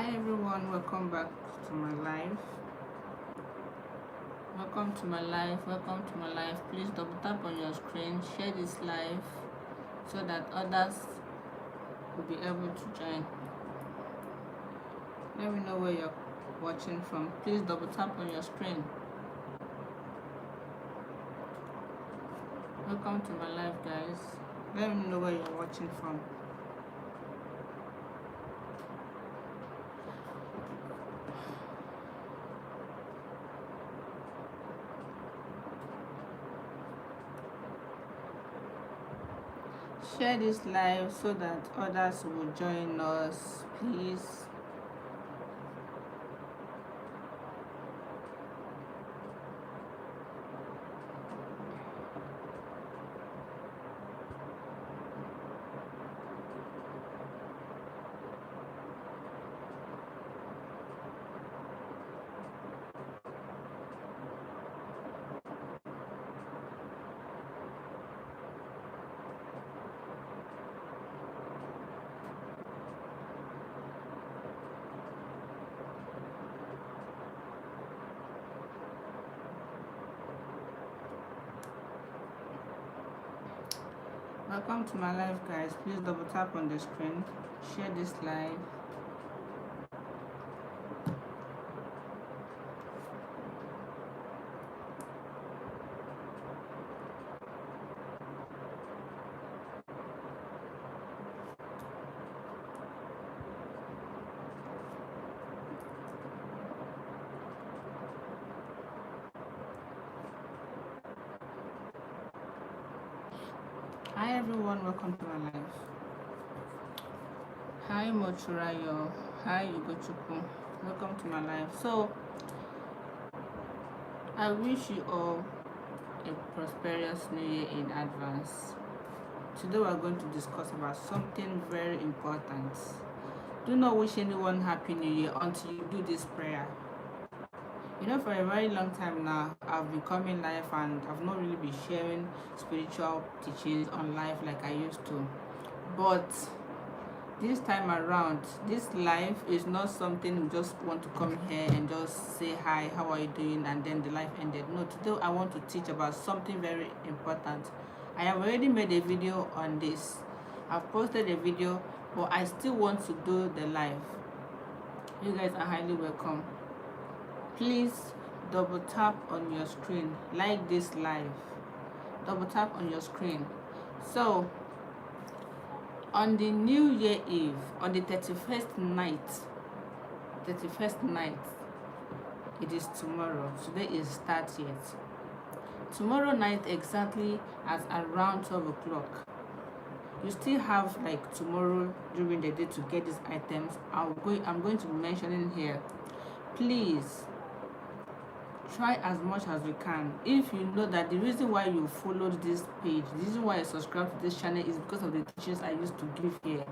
Hi everyone, welcome back to my live. Welcome to my live. Welcome to my live. Please double tap on your screen, share this live so that others will be able to join. Let me know where you're watching from. Please double tap on your screen. Welcome to my live, guys. Let me know where you're watching from. Share this live so that others will join us, please. Welcome to my live, guys. Please double tap on the screen, share this live. Hi everyone, welcome to my live. Hi Mochurayo, hi Ugochukwu, welcome to my live. So I wish you all a prosperous new year in advance. Today we are going to discuss about something very important. Do not wish anyone happy new year until you do this prayer. You know, for a very long time now, I've been coming live and I've not really been sharing spiritual teachings on live like I used to. But this time around, this live is not something you just want to come here and just say hi, how are you doing, and then the live ended. No, today I want to teach about something very important. I have already made a video on this. I've posted a video, but I still want to do the live. You guys are highly welcome. Please double tap on your screen, like this live. Double tap on your screen. So on the New Year Eve, on the 31st night, it is tomorrow. Today is 30th. Tomorrow night, exactly at around 12 o'clock. You still have like tomorrow during the day to get these items. I'm going to be mentioning here. Please try as much as you can. If you know that the reason why you followed this page, the reason why you subscribe to this channel is because of the teachings I used to give here.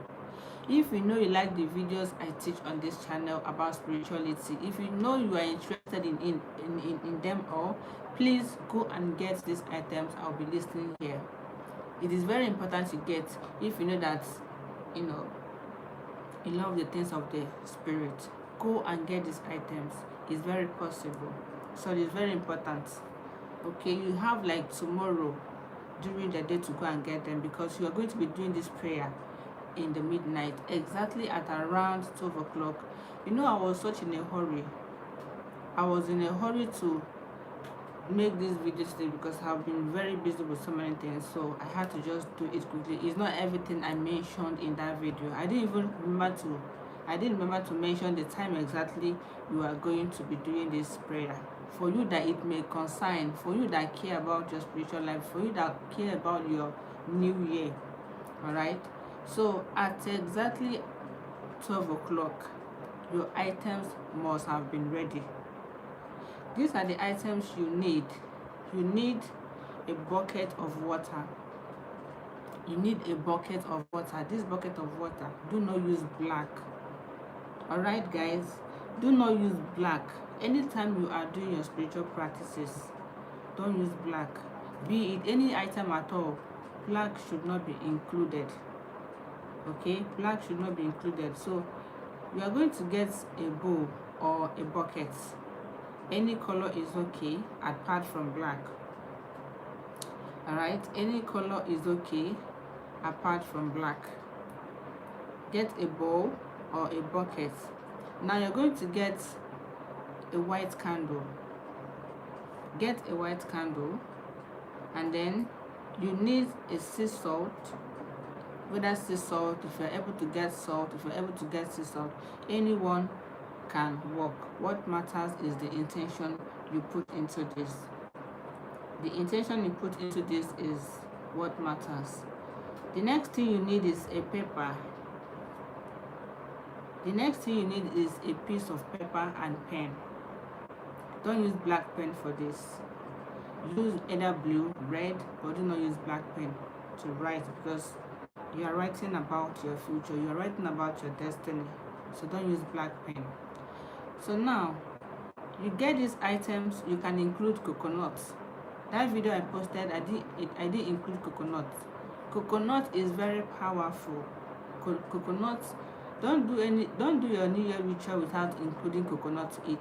If you know you like the videos I teach on this channel about spirituality, if you know you are interested in them all, please go and get these items I'll be listing here. It is very important to get if you know that you love the things of the spirit. Go and get these items. It's very possible. So it's very important. Okay, you have like tomorrow during the day to go and get them, because you are going to be doing this prayer in the midnight, exactly at around 12 o'clock. You know, I was such in a hurry. I was in a hurry to make this video today because I've been very busy with so many things, so I had to just do it quickly. It's not everything I mentioned in that video. I didn't remember to mention the time exactly you are going to be doing this prayer. For you that it may concern, for you that care about your spiritual life, for you that care about your new year. Alright, so at exactly 12 o'clock, your items must have been ready. These are the items you need. You need a bucket of water. You need a bucket of water. This bucket of water, do not use black. Alright guys, do not use black. Anytime you are doing your spiritual practices, don't use black. Be it any item at all, black should not be included. Okay, black should not be included. So You are going to get a bowl or a bucket. Any color is okay apart from black. Alright, any color is okay apart from black. Get a bowl or a bucket. Now you're going to get a white candle. Get a white candle, and then you need a sea salt. Whether sea salt, if you're able to get salt, if you're able to get sea salt, anyone can work. What matters is the intention you put into this. The intention you put into this is what matters. The next thing you need is a paper. The next thing you need is a piece of paper and pen. Don't use black pen for this. Use either blue, red, but do not use black pen to write, because you are writing about your future. You are writing about your destiny. So don't use black pen. So now, you get these items. You can include coconut. That video I posted, I did include coconut. Coconut is very powerful. Coconut, don't do your New Year ritual without including coconut to it.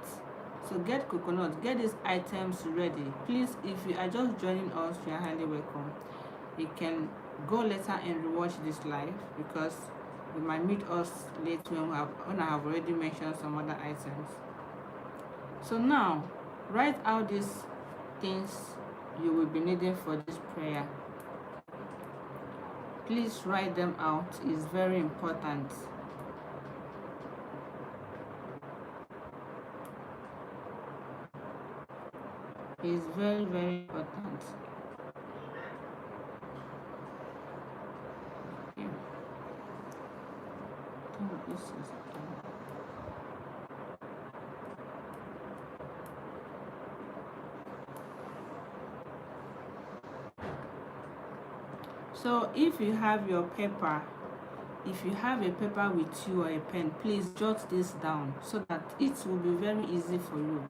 So get coconut, get these items ready. Please, if you are just joining us, you are highly welcome. You can go later and rewatch this live, because you might meet us late when I have already mentioned some other items. So now, write out these things you will be needing for this prayer. Please write them out. It's very important. It's very, very important. Okay. This is so if you have your paper, if you have a paper with you or a pen, please jot this down so that it will be very easy for you.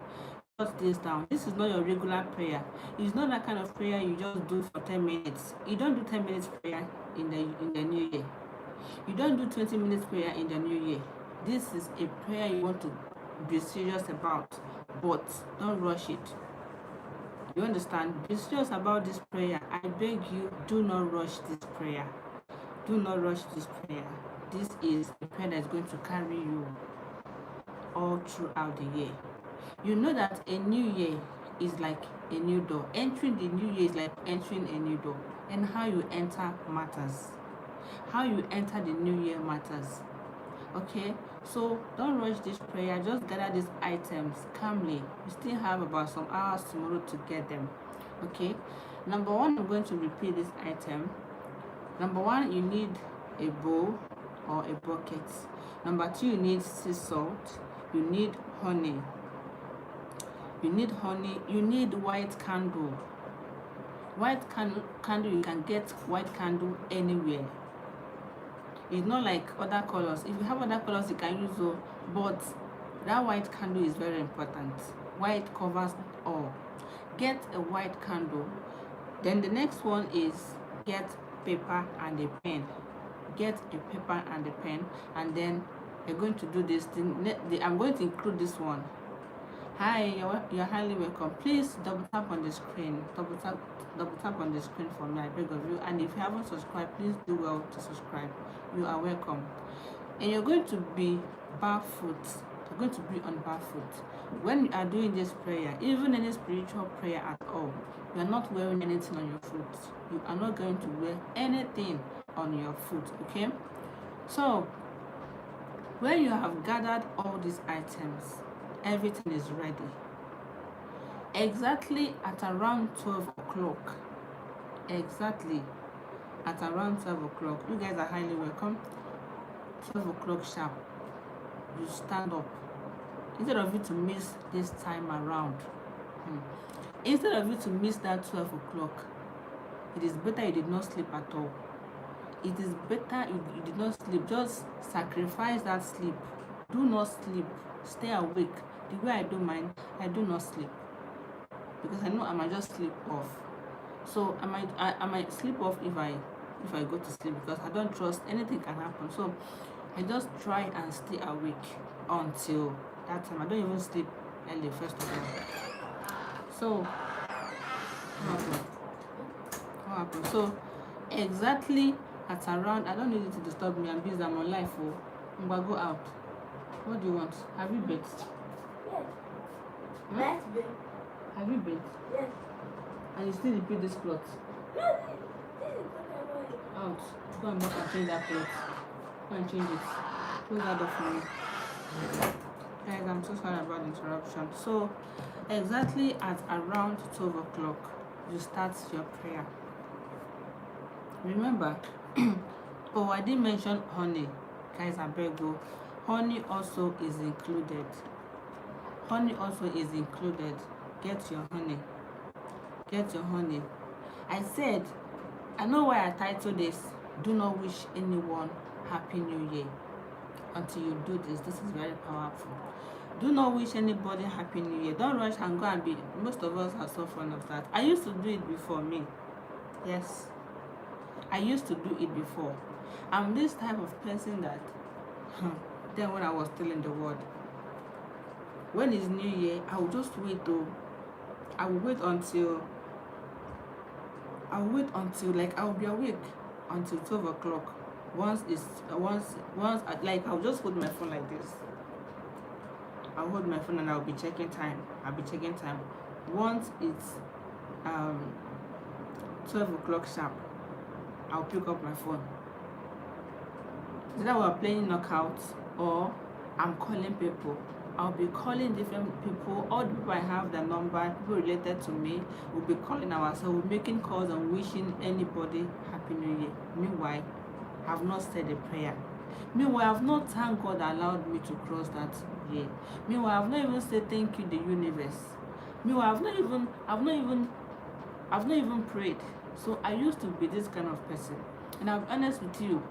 Jot this down. This is not your regular prayer. It's not that kind of prayer you just do for 10 minutes. You don't do 10 minutes prayer in the new year. You don't do 20 minutes prayer in the new year. This is a prayer you want to be serious about, but don't rush it. You understand? Be serious about this prayer. I beg you, do not rush this prayer. Do not rush this prayer. This is a prayer that is going to carry you all throughout the year. You know that a new year is like a new door. Entering the new year is like entering a new door. And how you enter matters. How you enter the new year matters. Okay? So don't rush this prayer. Just gather these items calmly. You still have about some hours tomorrow to get them. Okay? Number one, I'm going to repeat this item. Number one, you need a bowl or a bucket. Number two, you need sea salt. You need honey. You need honey. You need white candle. White candle, you can get white candle anywhere. It's not like other colors. If you have other colors, you can use those, but that white candle is very important. White covers all. Get a white candle. Then the next one is get paper and a pen. Get a paper and a pen, and then you're going to do this thing. I'm going to include this one. Hi, you're highly welcome. Please double tap on the screen. Double tap on the screen for me, I beg of you. And if you haven't subscribed, please do well to subscribe. You are welcome. And you're going to be barefoot. You're going to be on barefoot. When you are doing this prayer, even any spiritual prayer at all, you are not wearing anything on your foot. You are not going to wear anything on your foot, okay? So, when you have gathered all these items, everything is ready. Exactly at around 12 o'clock. Exactly at around 12 o'clock. You guys are highly welcome. 12 o'clock sharp. You stand up. Instead of you to miss this time around. Instead of you to miss that 12 o'clock, it is better you did not sleep at all. It is better you did not sleep. Just sacrifice that sleep. Do not sleep. Stay awake. The way I do mine, I do not sleep, because I know I might just sleep off. So I might sleep off if I go to sleep, because I don't trust anything can happen. So I just try and stay awake until that time. I don't even sleep early, first of all. So, what happened? What happened? So, exactly at around, I don't need it to disturb me. I'm busy. I'm on life. Oh, I'm gonna go out. What do you want? Have you bathed? Yes. Hmm? Let's be. Have you bathed? Yes. And you still repeat this cloth? No, this is what I want. Out. Go and back and change that cloth. Go and change it. Close that door for me. Guys, I'm so sorry about the interruption. So, exactly at around 12 o'clock, you start your prayer. Remember, oh, I didn't mention honey. Guys, I beg you. Honey also is included. Honey also is included. Get your honey. Get your honey. I said, I know why I titled this, Do Not Wish Anyone Happy New Year. Until you do this, this is very powerful. Do not wish anybody Happy New Year. Don't rush and go and be, most of us are so fond of that. I used to do it before me. Yes. I used to do it before. I'm this type of person that, then when I was still in the world, when it's New Year, I will just wait though. I will wait until like I will be awake until 12 o'clock. Once like I'll just hold my phone like this. I'll hold my phone and I'll be checking time. Once it's 12 o'clock sharp, I'll pick up my phone. So that we're playing knockouts or I'm calling people. I'll be calling different people. All the people I have their number, people related to me, will be calling ourselves, we're making calls and wishing anybody Happy New Year. Meanwhile, I've not said a prayer. Meanwhile, I've not thanked God allowed me to cross that year. Meanwhile, I've not even said thank you the universe. Meanwhile, I've not even prayed. So I used to be this kind of person. And I'm honest with you,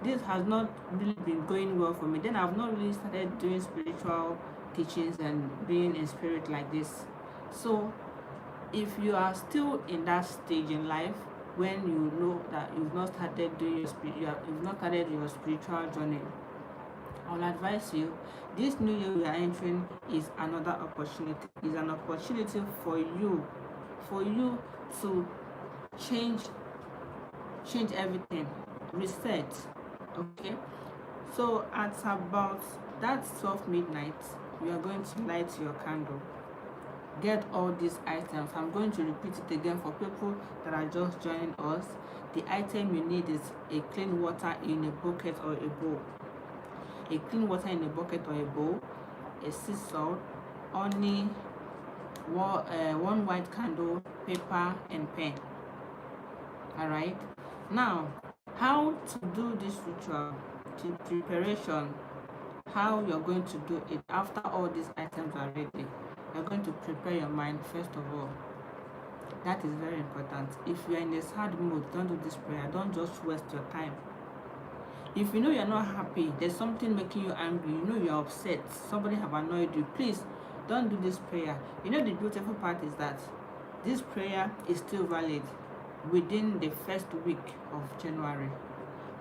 this has not really been going well for me. Then I've not really started doing spiritual teachings and being in spirit like this. So if you are still in that stage in life when you know that you've not started doing you've not started your spiritual journey, I'll advise you, this new year we are entering is another opportunity. Is an opportunity for you to change everything, reset. Okay, so at about that 12 midnight, you are going to light your candle. Get all these items. I'm going to repeat it again for people that are just joining us. The item you need is a clean water in a bucket or a bowl. A clean water in a bucket or a bowl, a sea salt, honey, one white candle, paper, and pen. Alright. Now, how to do this ritual, the preparation, how you're going to do it after all these items are ready. You're going to prepare your mind first of all. That is very important. If you're in a sad mood, don't do this prayer. Don't just waste your time. If you know you're not happy, there's something making you angry, you know you're upset, somebody have annoyed you, please don't do this prayer. You know the beautiful part is that this prayer is still valid within the first week of January.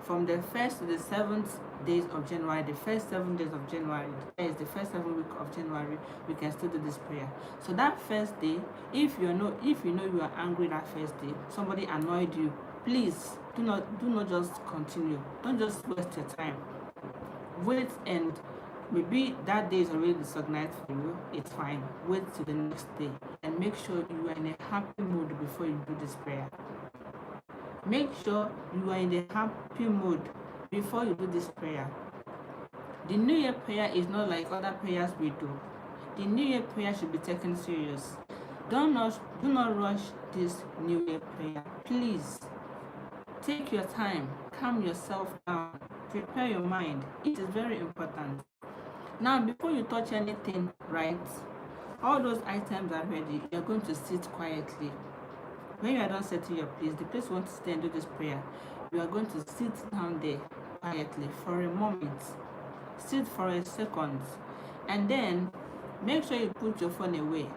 From the 1st to the 7th days of January, the first 7 days of January, that is the first 7 week of January, we can still do this prayer. So that first day, if you know you are angry that first day, somebody annoyed you, please do not just continue. Don't just waste your time. Wait, and maybe that day is already disorganized for you, it's fine. Wait till the next day and make sure you are in a happy mood before you do this prayer. Make sure you are in the happy mood before you do this prayer. The New Year prayer is not like other prayers we do. The New Year prayer should be taken serious. Do not rush this New Year prayer. Please take your time, calm yourself down, prepare your mind. It is very important. Now, before you touch anything, right? All those items are ready. You're going to sit quietly. When you are done setting your place, the place you want to stay and do this prayer, you are going to sit down there quietly for a moment. Sit for a second. And then make sure you put your phone away.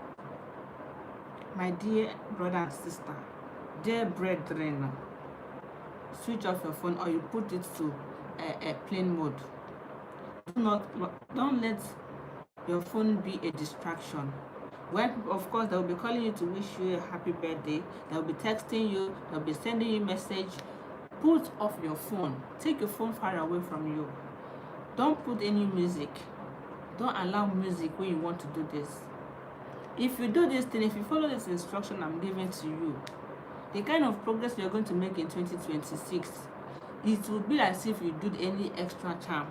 My dear brother and sister, dear brethren, switch off your phone or you put it to plane mode. Don't let your phone be a distraction. When, of course, they'll be calling you to wish you a happy birthday, they'll be texting you, they'll be sending you a message. Put off your phone. Take your phone far away from you. Don't put any music. Don't allow music when you want to do this. If you do this thing, if you follow this instruction I'm giving to you, the kind of progress you're going to make in 2026, it will be as if you did any extra charm.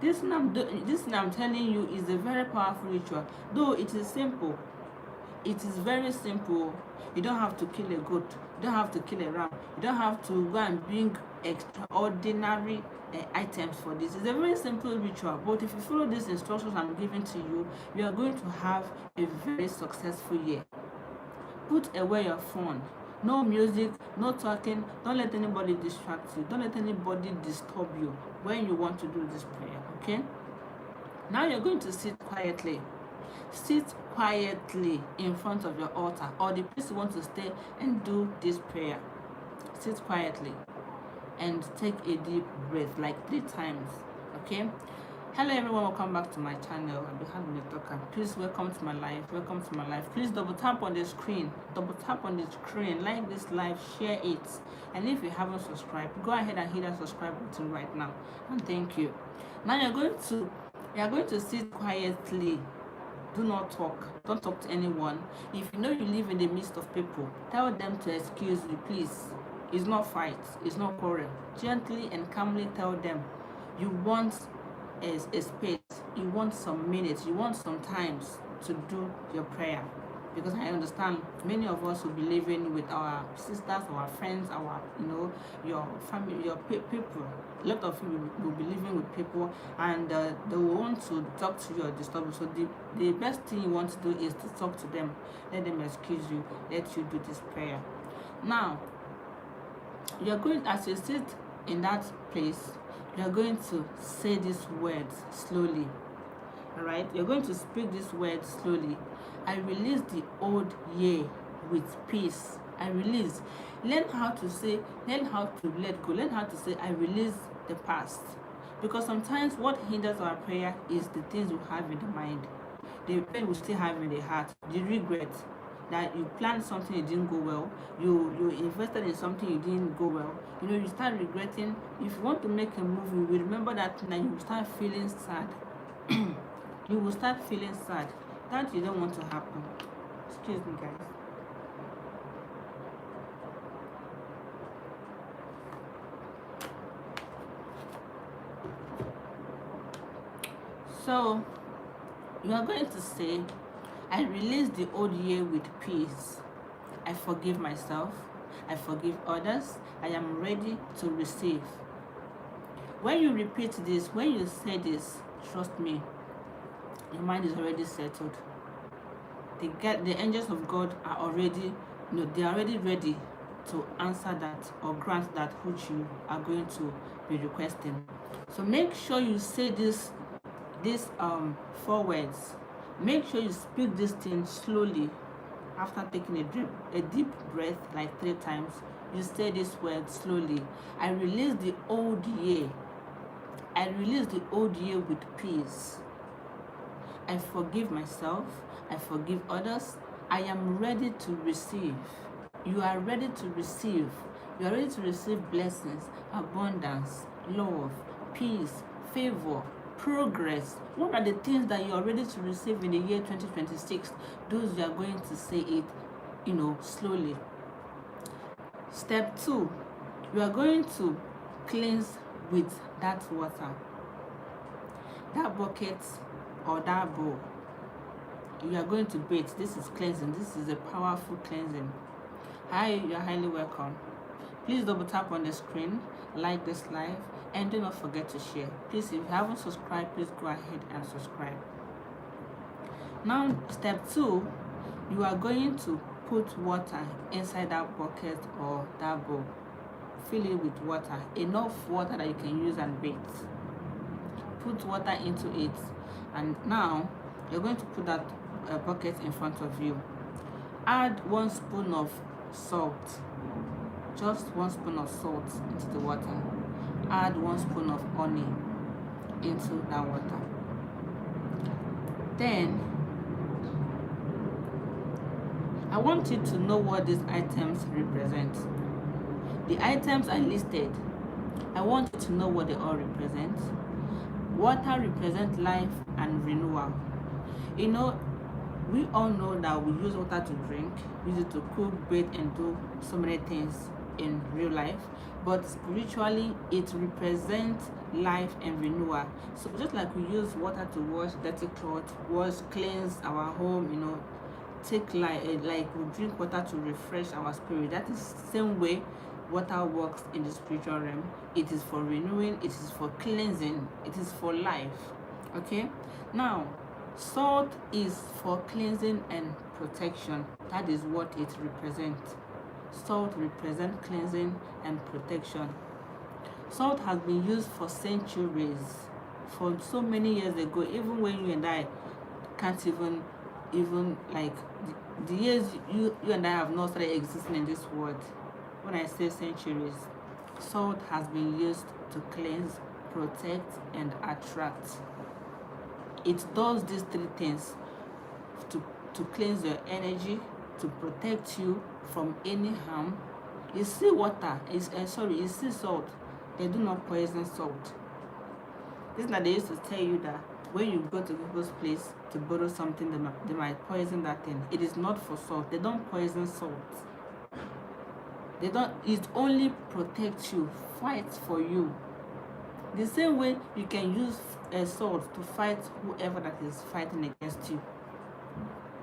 This thing I'm telling you is a very powerful ritual. Though it is simple, it is very simple. You don't have to kill a goat. You don't have to kill a ram. You don't have to go and bring extraordinary items for this. It's a very simple ritual, but if you follow these instructions I'm giving to you, you are going to have a very successful year. Put away your phone. No music, no talking. Don't let anybody distract you. Don't let anybody disturb you when you want to do this prayer, okay? Now you're going to sit quietly. Sit quietly in front of your altar or the place you want to stay and do this prayer. Sit quietly and take a deep breath like 3 times, okay? Hello everyone, welcome back to my channel. I'll be having a talker. Please welcome to my life. Welcome to my life. Please double tap on the screen. Double tap on the screen. Like this live, share it. And if you haven't subscribed, go ahead and hit that subscribe button right now. And thank you. Now you're going to sit quietly. Do not talk. Don't talk to anyone. If you know you live in the midst of people, tell them to excuse you, please. It's not fight. It's not quarrel. Gently and calmly tell them you want a space, you want some minutes, you want some times to do your prayer, because I understand many of us will be living with our sisters, our friends, our your family, your people. A lot of you will be living with people, and they will want to talk to you or disturb you. So the best thing you want to do is to talk to them, let them excuse you, let you do this prayer. Now you're going, as you sit in that place, you're going to say these words slowly. All right, you're going to speak these words slowly. I release the old year with peace. I release. Learn how to say, learn how to let go, learn how to say I release the past. Because sometimes what hinders our prayer is the things we have in the mind, the pain we still have in the heart, the regret that you planned something, it didn't go well, you invested in something, it didn't go well, you start regretting. If you want to make a move, you will remember that thing and you will start feeling sad. You will start feeling sad. That you don't want to happen. Excuse me, guys. So you are going to say, I release the old year with peace. I forgive myself. I forgive others. I am ready to receive. When you repeat this, when you say this, trust me, your mind is already settled. The angels of God are already, they are already ready to answer that or grant that which you are going to be requesting. So make sure you say these 4 words. Make sure you speak this thing slowly. After taking a deep breath like 3 times, you say this word slowly. I release the old year. I release the old year with peace. I forgive myself. I forgive others. I am ready to receive. You are ready to receive. You are ready to receive blessings, abundance, love, peace, favor, progress. What are the things that you are ready to receive in the year 2026? Those you are going to say it, slowly. Step 2, you are going to cleanse with that water, that bucket or that bowl. You are going to bathe. This is cleansing. This is a powerful cleansing. Hi, you are highly welcome. Please double tap on the screen, like this live, and do not forget to share. Please, if you haven't subscribed, please go ahead and subscribe. Now, step 2, you are going to put water inside that bucket or that bowl. Fill it with water, enough water that you can use and bathe. Put water into it, and now you're going to put that bucket in front of you. Add 1 spoon of salt, just 1 spoon of salt into the water. add 1 spoon of honey into that water. Then I want you to know what these items represent. The items I listed, I want you to know what they all represent. Water represents life and renewal. You know, we all know that we use water to drink, use it to cook, bathe, and do so many things in real life. But spiritually, it represents life and renewal. So just like we use water to wash dirty clothes, cleanse our home, take like we drink water to refresh our spirit. That is the same way water works in the spiritual realm. It is for renewing, it is for cleansing, it is for life. Okay, now salt is for cleansing and protection. That is what it represents. Salt represents cleansing and protection. Salt has been used for centuries, for so many years ago, even when you and I can't even like the years you and I have not started existing in this world. When I say centuries, salt has been used to cleanse, protect, and attract. It does these 3 things: to cleanse your energy, to protect you from any harm. You see water, you see salt, they do not poison salt. This is that they used to tell you that when you go to people's place to borrow something, they might poison that thing. It is not for salt. They don't poison salt. They don't. It only protects you, fights for you. The same way you can use a sword to fight whoever that is fighting against you.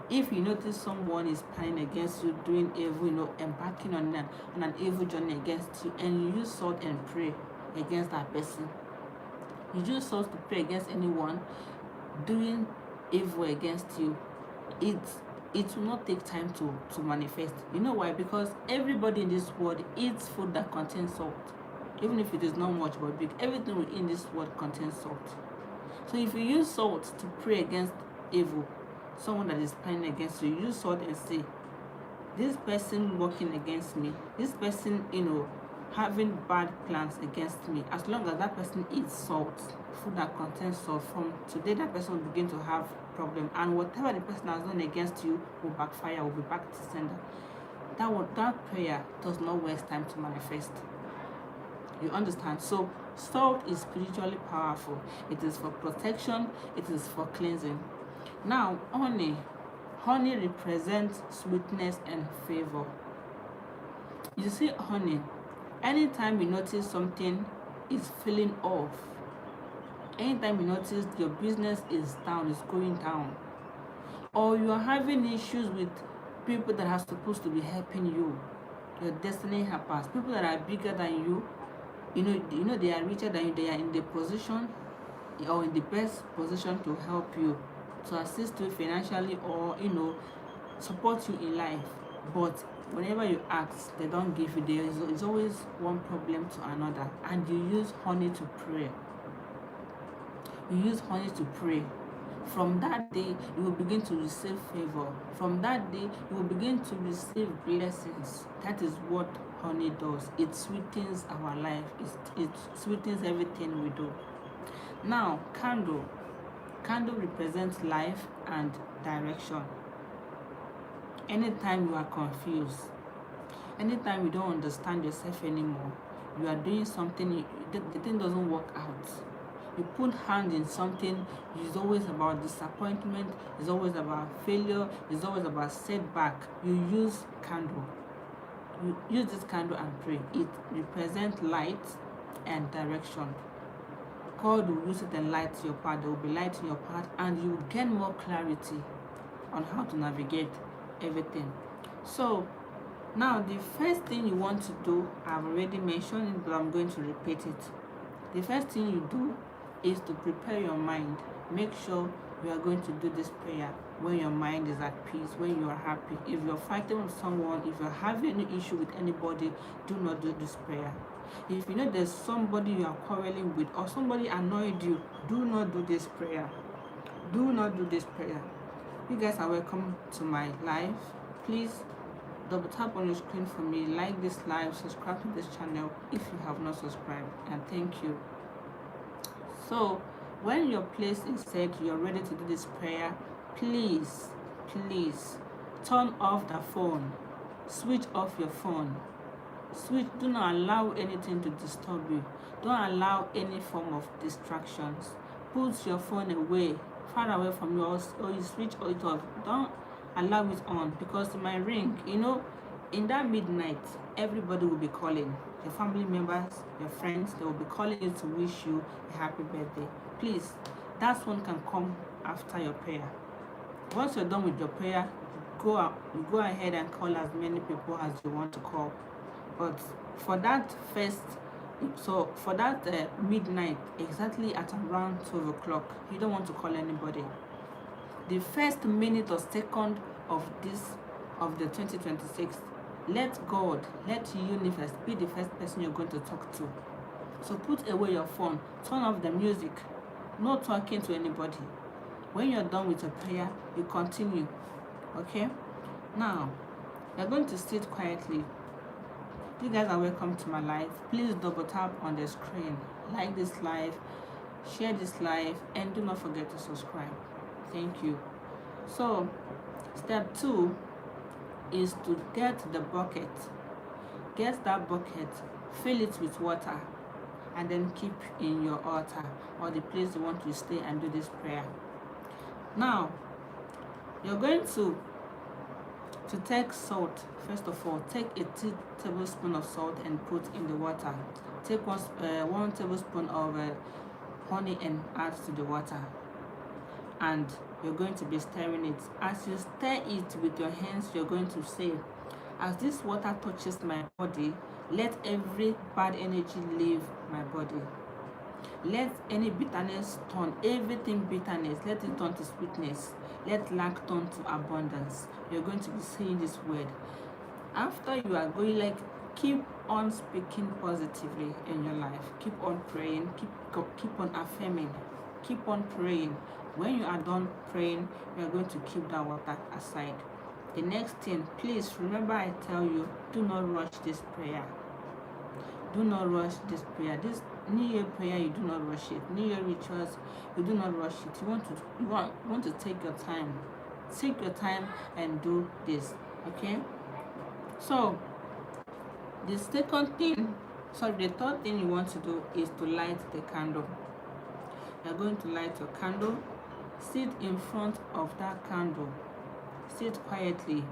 If you notice someone is planning against you, doing evil, embarking on an evil journey against you, and you use sword and pray against that person. You use swords to pray against anyone doing evil against you. It will not take time to manifest. You know why? Because everybody in this world eats food that contains salt. Even if it is not much but big, everything in this world contains salt. So if you use salt to pray against evil, someone that is planning against you, use salt and say, this person working against me, this person, having bad plans against me, as long as that person eats salt, food that contains salt, from today that person will begin to have problem, and whatever the person has done against you will backfire, will be back to sender. That prayer does not waste time to manifest. You understand? So salt is spiritually powerful. It is for protection, it is for cleansing. Now honey represents sweetness and favor. You see, honey, anytime you notice something is feeling off, anytime you notice your business is down, is going down, or you are having issues with people that are supposed to be helping you, your destiny helpers, people that are bigger than you, they are richer than you, they are in the position or in the best position to help you, to assist you financially, or support you in life. But whenever you ask, they don't give you. There is always one problem to another, and you use honey to pray. You use honey to pray. From that day, you will begin to receive favor. From that day, you will begin to receive blessings. That is what honey does. It sweetens our life. It sweetens everything we do. Now, candle. Candle represents life and direction. Anytime you are confused, anytime you don't understand yourself anymore, you are doing something, the thing doesn't work out, you put hand in something, it's always about disappointment, it's always about failure, it's always about setback, you use candle. You use this candle and pray. It represents light and direction. God will use it and light your path. There will be light in your path, and you will gain more clarity on how to navigate everything. So now the first thing you want to do, I've already mentioned it, but I'm going to repeat it. The first thing you do is to prepare your mind. Make sure you are going to do this prayer when your mind is at peace, when you are happy. If you're fighting with someone, if you're having any issue with anybody, do not do this prayer. If you know there's somebody you are quarreling with, or somebody annoyed you, do not do this prayer. Do not do this prayer. You guys are welcome to my live. Please double tap on your screen for me, like this live, subscribe to this channel if you have not subscribed, and thank you. So when your place is set, you're ready to do this prayer, please turn off the phone, switch off your phone, do not allow anything to disturb you, don't allow any form of distractions. Put your phone away, far away from you, or you switch it off. Don't allow it on, because it might ring. In that midnight, everybody will be calling, your family members, your friends, they will be calling you to wish you a happy birthday. Please, that one can come after your prayer. Once you're done with your prayer, you go ahead and call as many people as you want to call. But for that midnight, exactly at around 12 o'clock, you don't want to call anybody. The first minute or second of the 2026, let God, let the universe be the first person you're going to talk to. So put away your phone, turn off the music, no talking to anybody. When you're done with your prayer, you continue. Okay? Now, you're going to sit quietly. You guys are welcome to my live. Please double tap on the screen, like this live, share this live, and do not forget to subscribe. Thank you. So step 2 is to get the bucket. Get that bucket, fill it with water, and then keep in your altar or the place you want to stay and do this prayer. Now you're going to take salt. First of all, take a tablespoon of salt and put in the water. Take 1 tablespoon of honey and add to the water, and you're going to be stirring it. As you stir it with your hands, you're going to say, as this water touches my body, let every bad energy leave my body. Let any bitterness turn, everything bitterness, let it turn to sweetness. Let lack turn to abundance. You're going to be saying this word. After you are going, keep on speaking positively in your life. Keep on praying. Keep on affirming. Keep on praying. When you are done praying, you are going to keep that water aside. The next thing, please remember, I tell you, do not rush this prayer. Do not rush this prayer. This New Year prayer, you do not rush it. New Year rituals, you do not rush it. You want to take your time. Take your time and do this. Okay? So the third thing you want to do is to light the candle. You're going to light your candle. Sit in front of that candle. Sit quietly,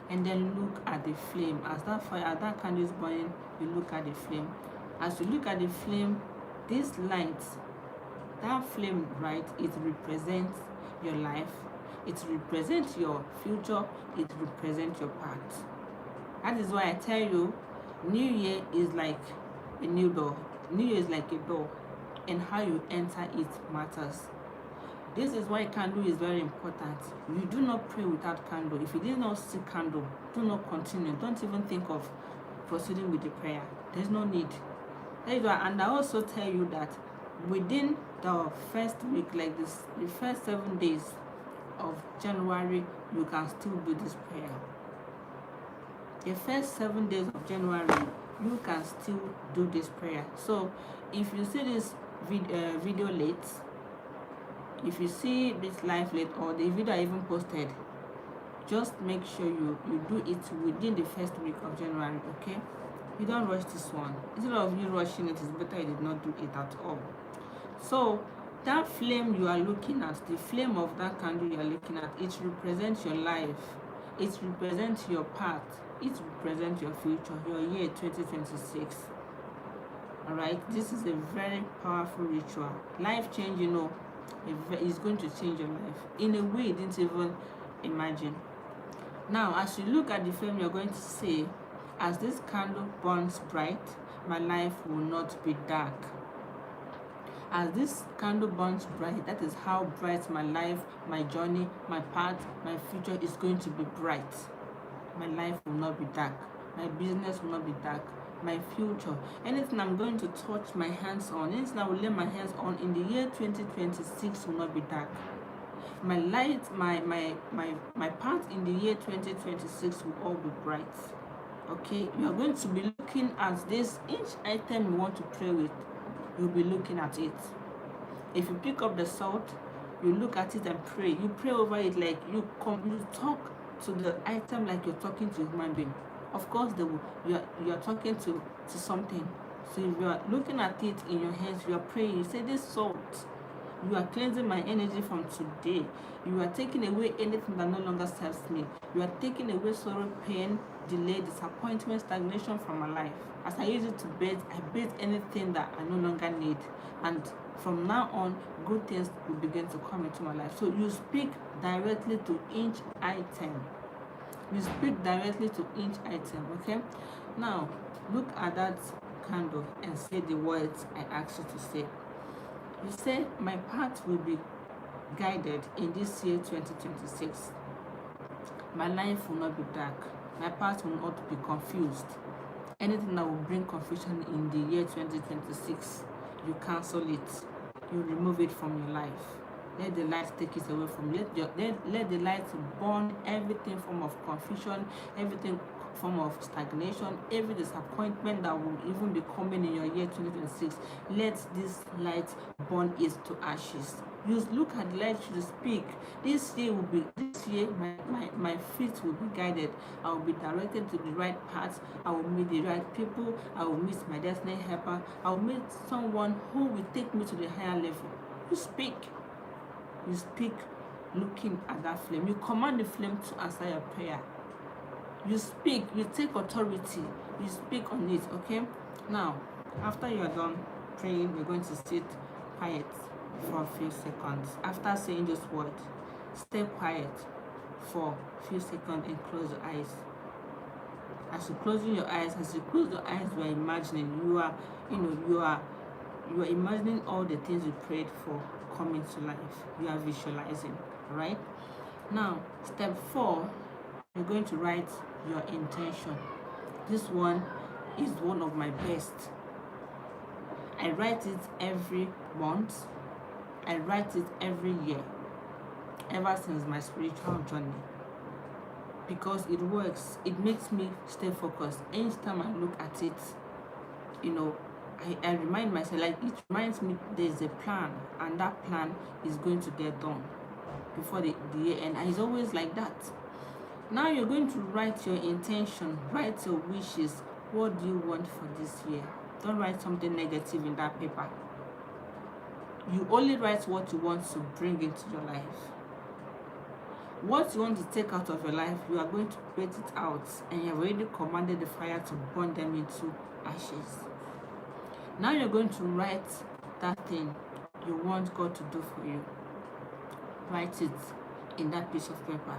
and then look at the flame. As that candle is burning, you look at the flame. As you look at the flame, this light, that flame, right, it represents your life, it represents your future, it represents your past. That is why I tell you, New Year is like a new door. New Year is like a door, and how you enter it matters. This is why candle is very important. You do not pray without candle. If you did not see candle, do not continue. Don't even think of proceeding with the prayer. There's no need. And I also tell you that within the first week, like this, the first 7 days of January, you can still do this prayer. The first 7 days of January, you can still do this prayer. So if you see this video late, if you see this live late, or the video I even posted, just make sure you do it within the first week of January. Okay? You don't rush this one. Instead of you rushing it, it's better you did not do it at all. So that flame you are looking at, the flame of that candle you are looking at, it represents your life. It represents your path. It represents your future, your year 2026. Alright? This is a very powerful ritual. Life change, is going to change your life in a way you didn't even imagine. Now, as you look at the flame, you're going to say, as this candle burns bright, my life will not be dark. As this candle burns bright, that is how bright my life, my journey, my path, my future is going to be bright. My life will not be dark. My business will not be dark. My future, anything I'm going to touch my hands on, anything I will lay my hands on in the year 2026 will not be dark. My light, my path in the year 2026 will all be bright. Okay, you are going to be looking at this, each item you want to pray with, you'll be looking at it. If you pick up the salt, you look at it and pray. You pray over it like you talk to the item like you're talking to a human being. Of course, you are talking to something. So if you are looking at it in your hands, you are praying. You say, this salt, you are cleansing my energy from today. You are taking away anything that no longer serves me. You are taking away sorrow, pain, delay, disappointment, stagnation from my life. As I use it to bathe, I bathe anything that I no longer need. And from now on, good things will begin to come into my life. So you speak directly to each item. You speak directly to each item, okay? Now, look at that candle and say the words I asked you to say. You say, my path will be guided in this year 2026. My life will not be dark. My path will not be confused. Anything that will bring confusion in the year 2026, you cancel it. You remove it from your life. Let the light take it away from you. Let the light burn everything form of confusion, everything form of stagnation, every disappointment that will even be coming in your year 2026. Let this light burn it to ashes. You look at the light, you speak. This year, my feet will be guided. I will be directed to the right path. I will meet the right people. I will meet my destiny helper. I will meet someone who will take me to the higher level. You speak. You speak looking at that flame. You command the flame to answer your prayer. You speak, you take authority, you speak on it, okay? Now, after you are done praying, you're going to sit quiet for a few seconds. After saying those words, stay quiet for a few seconds and close your eyes. As you close your eyes, you are imagining, you are imagining all the things you prayed for coming to life. You are visualizing, right? Now, step 4, you're going to write your intention. This one is one of my best. I write it every month. I write it every year, ever since my spiritual journey, because it works. It makes me stay focused. Each time I look at it, I remind myself, like, it reminds me there's a plan, and that plan is going to get done before the year end. And it's always like that. Now you're going to write your intention, write your wishes. What do you want for this year? Don't write something negative in that paper. You only write what you want to bring into your life. What you want to take out of your life, you are going to put it out, and you have already commanded the fire to burn them into ashes. Now you're going to write that thing you want God to do for you. Write it in that piece of paper.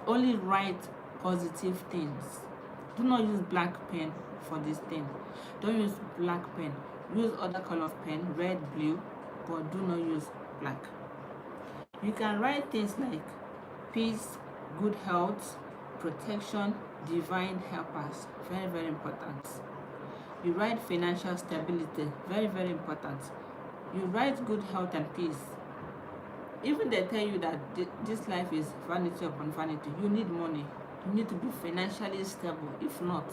Only write positive things. Do not use black pen for this thing. Don't use black pen. Use other color of pen, red, blue, but do not use black. You can write things like peace, good health, protection, divine helpers. Very, very important. You write financial stability. Very, very important. You write good health and peace. Even they tell you that this life is vanity upon vanity. You need money. You need to be financially stable. If not,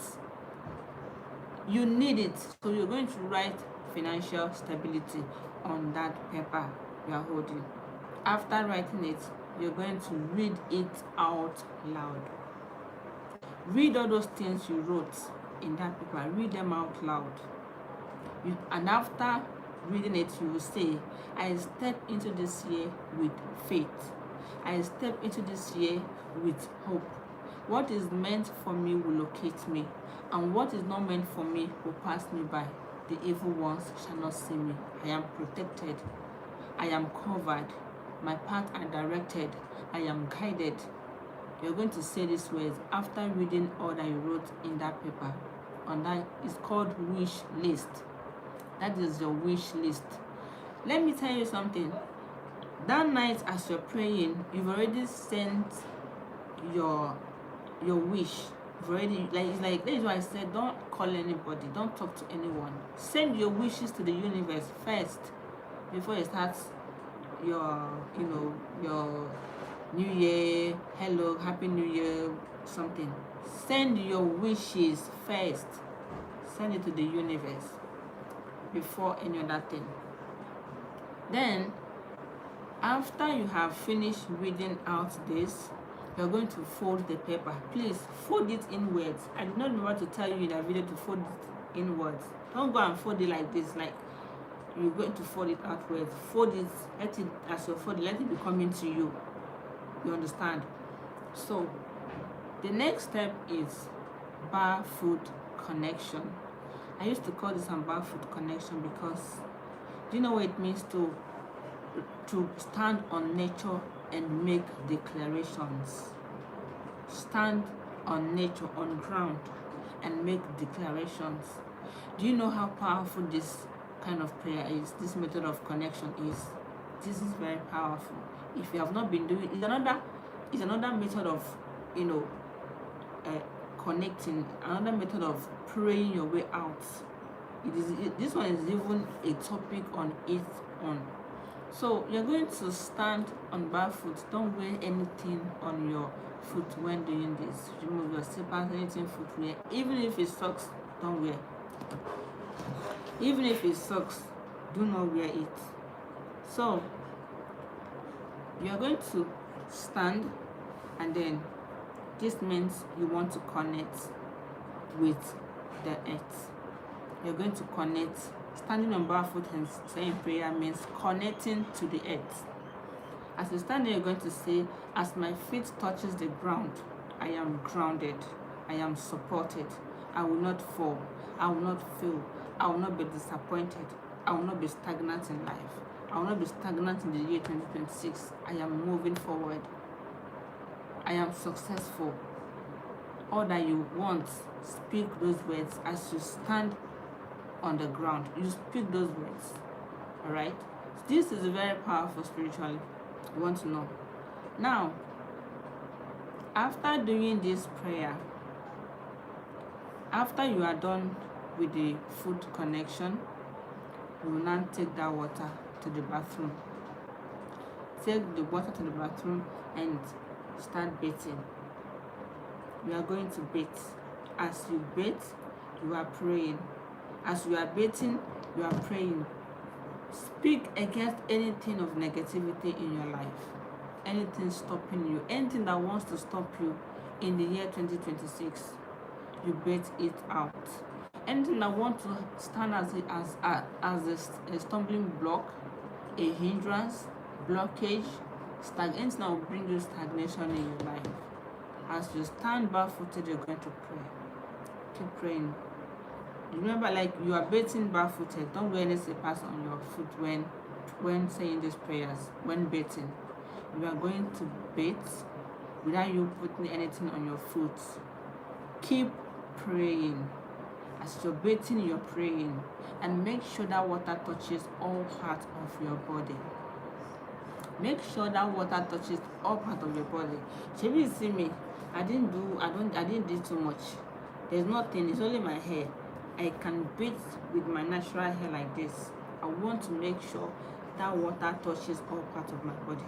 you need it. So you're going to write financial stability on that paper you are holding. After writing it, you're going to read it out loud. Read all those things you wrote in that paper. Read them out loud. And after reading it, you will say, I step into this year with faith. I step into this year with hope. What is meant for me will locate me, and what is not meant for me will pass me by. The evil ones shall not see me. I am protected. I am covered. My paths are directed. I am guided. You're going to say these words after reading all that you wrote in that paper. And that is called wish list. That is your wish list. Let me tell you something. That night as you're praying, you've already sent your wish. You've already, like that is why I said don't call anybody, don't talk to anyone. Send your wishes to the universe first before you start your your New Year, hello, Happy New Year, something. Send your wishes first. Send it to the universe before any other thing. Then, after you have finished reading out this, you're going to fold the paper. Please fold it inwards. I did not remember to tell you in that video to fold it inwards. Don't go and fold it like this, like you're going to fold it outwards. Fold it, let it, as you fold it, let it be coming to you. You understand? So the next step is bar food connection. I used to call this a bar food connection because do you know what it means to stand on nature and make declarations? Stand on nature, on ground, and make declarations. Do you know how powerful this kind of prayer is? This method of connection is. This is very powerful. If you have not been doing, it's another method of connecting, another method of praying your way out. This one is even a topic on its own. So you're going to stand on barefoot. Don't wear anything on your foot when doing this. Remove your slippers, anything footwear. Even if it sucks, don't wear. Even if it sucks, do not wear it. So you're going to stand, and then this means you want to connect with the earth. You're going to connect. Standing on barefoot and saying prayer means connecting to the earth. As you stand there, you're going to say, as my feet touches the ground, I am grounded, I am supported, I will not fall, I will not fail, I will not be disappointed, I will not be stagnant in life, I will not be stagnant in the year 2026. I am moving forward, I am successful. All that you want, speak those words as you stand on the ground. You speak those words. All right, this is very powerful spiritually. You want to know. Now, after doing this prayer, after you are done with the food connection, you will now take that water to the bathroom. Take the water to the bathroom and start bathing. You are going to bathe. As you bathe, you are praying. As you are bathing, you are praying. Speak against anything of negativity in your life. Anything stopping you. Anything that wants to stop you in the year 2026. You bathe it out. Anything that wants to stand as a stumbling block, a hindrance, blockage, anything that will bring you stagnation in your life. As you stand barefooted, you're going to pray. Keep praying. Remember, like you are bathing barefooted. Don't wear any slippers on your foot when saying these prayers. When bathing, you are going to bathe without you putting anything on your foot. Keep praying. As you're bathing, you're praying, and make sure that water touches all parts of your body. Make sure that water touches all parts of your body. Should you see me? I didn't do too much. There's nothing. It's only my hair. I can bathe with my natural hair like this. I want to make sure that water touches all parts of my body.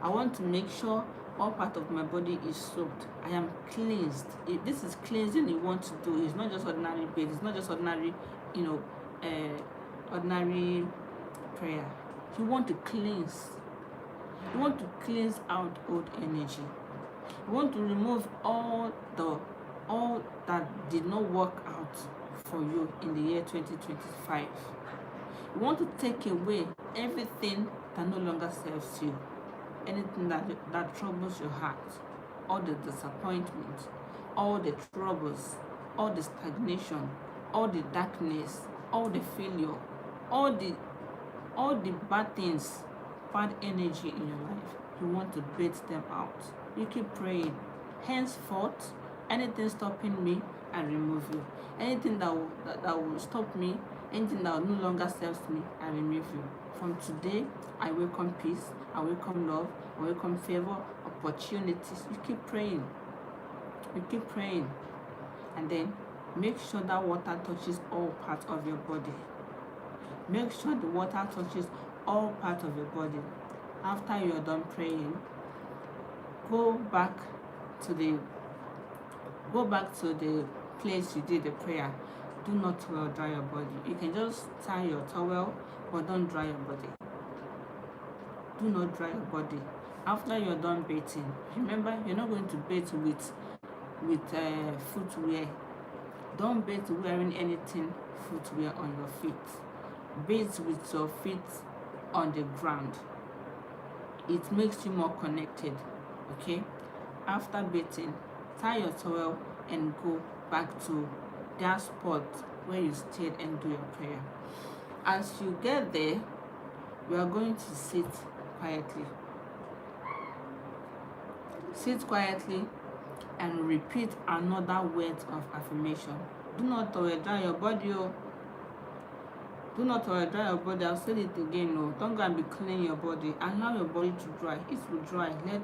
I want to make sure all part of my body is soaked. I am cleansed. If this is cleansing you want to do, it's not just ordinary bath. It's not just ordinary, ordinary prayer. You want to cleanse. You want to cleanse out old energy. You want to remove all that did not work out for you in the year 2025. You want to take away everything that no longer serves you, anything that troubles your heart, all the disappointment, all the troubles, all the stagnation, all the darkness, all the failure, all the bad things, bad energy in your life. You want to bathe them out. You keep praying. Henceforth, anything stopping me, I remove you. Anything that will stop me, anything that no longer serves me, I remove you. From today, I welcome peace, I welcome love, I welcome favor, opportunities. You keep praying. You keep praying. And then make sure that water touches all parts of your body. Make sure the water touches all parts of your body. After you're done praying, go back to the place you did the prayer. Do not towel dry your body. You can just tie your towel, but don't dry your body. Do not dry your body. After you're done bathing, remember you're not going to bathe with footwear. Don't bathe wearing anything footwear on your feet. Bathe with your feet on the ground. It makes you more connected. Okay? After bathing, tie your towel and go back to that spot where you stayed and do your prayer. As you get there, you are going to sit quietly. Sit quietly and repeat another word of affirmation. Do not dry your body. Do not dry your body. I'll say it again. No. Don't go and be cleaning your body. Allow your body to dry. It will dry. Let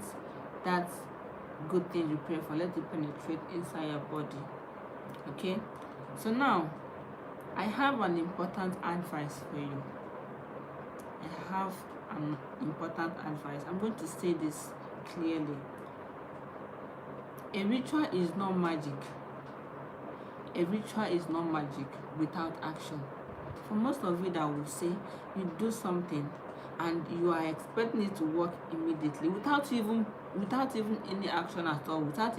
that good thing you pray for, let it penetrate inside your body. Okay? So now, I have an important advice for you. I have an important advice. I'm going to say this clearly. A ritual is not magic. A ritual is not magic without action. For most of you that will say you do something and you are expecting it to work immediately without even any action at all, without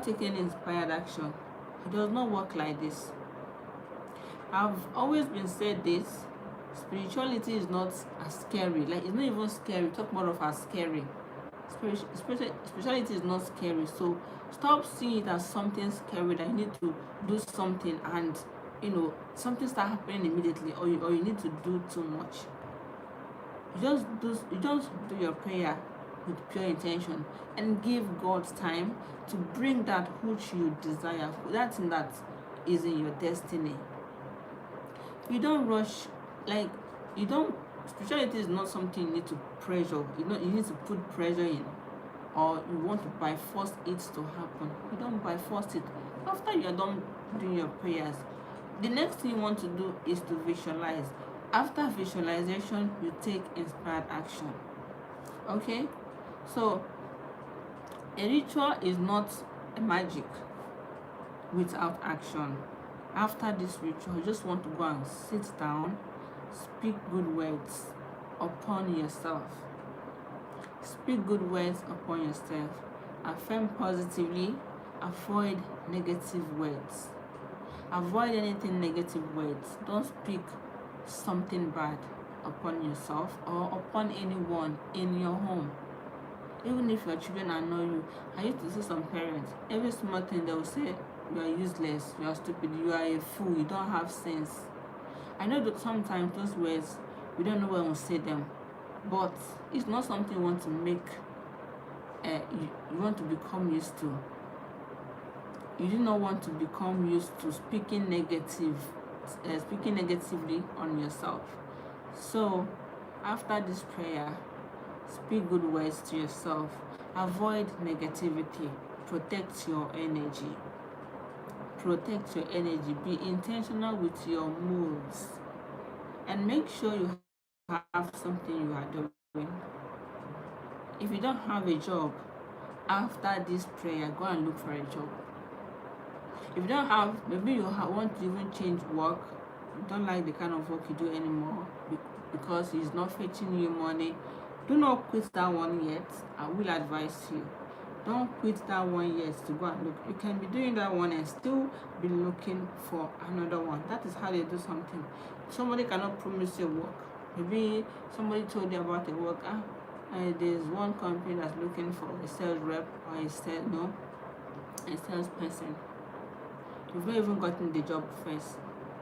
taking inspired action. It does not work like this. I've always been said this. Spirituality is not as scary. Like, it's not even scary. Talk more of as scary. Spirituality is not scary. So stop seeing it as something scary that you need to do something and something start happening immediately, or you need to do too much. You just do your prayer with pure intention and give God time to bring that which you desire, that thing that is in your destiny. You don't rush. Spirituality is not something you need to pressure. You need to put pressure in, or you want to by force it to happen. You don't by force it. After you are done doing your prayers, the next thing you want to do is to visualize. After visualization, you take inspired action. Okay? So, a ritual is not a magic without action. After this ritual, you just want to go and sit down, speak good words upon yourself. Speak good words upon yourself. Affirm positively. Avoid negative words. Avoid anything negative words. Don't speak something bad upon yourself or upon anyone in your home. Even if your children annoy you. I used to see some parents, every small thing they will say, you are useless, you are stupid, you are a fool, you don't have sense. I know that sometimes those words, we don't know when we say them, but it's not something you want to make, you want to become used to. You do not want to become used to speaking negatively on yourself. So, after this prayer, speak good words to yourself. Avoid negativity. Protect your energy. Protect your energy. Be intentional with your moves. And make sure you have something you are doing. If you don't have a job, after this prayer, go and look for a job. If you don't have, maybe you want to even change work, you don't like the kind of work you do anymore because it's not fetching you money, do not quit that one yet. I will advise you, don't quit that one yet to go and look. You can be doing that one and still be looking for another one. That is how they do something. Somebody cannot promise you work. Maybe somebody told you about a work. There's one company that's looking for a sales rep or a salesperson. You've not even gotten the job first.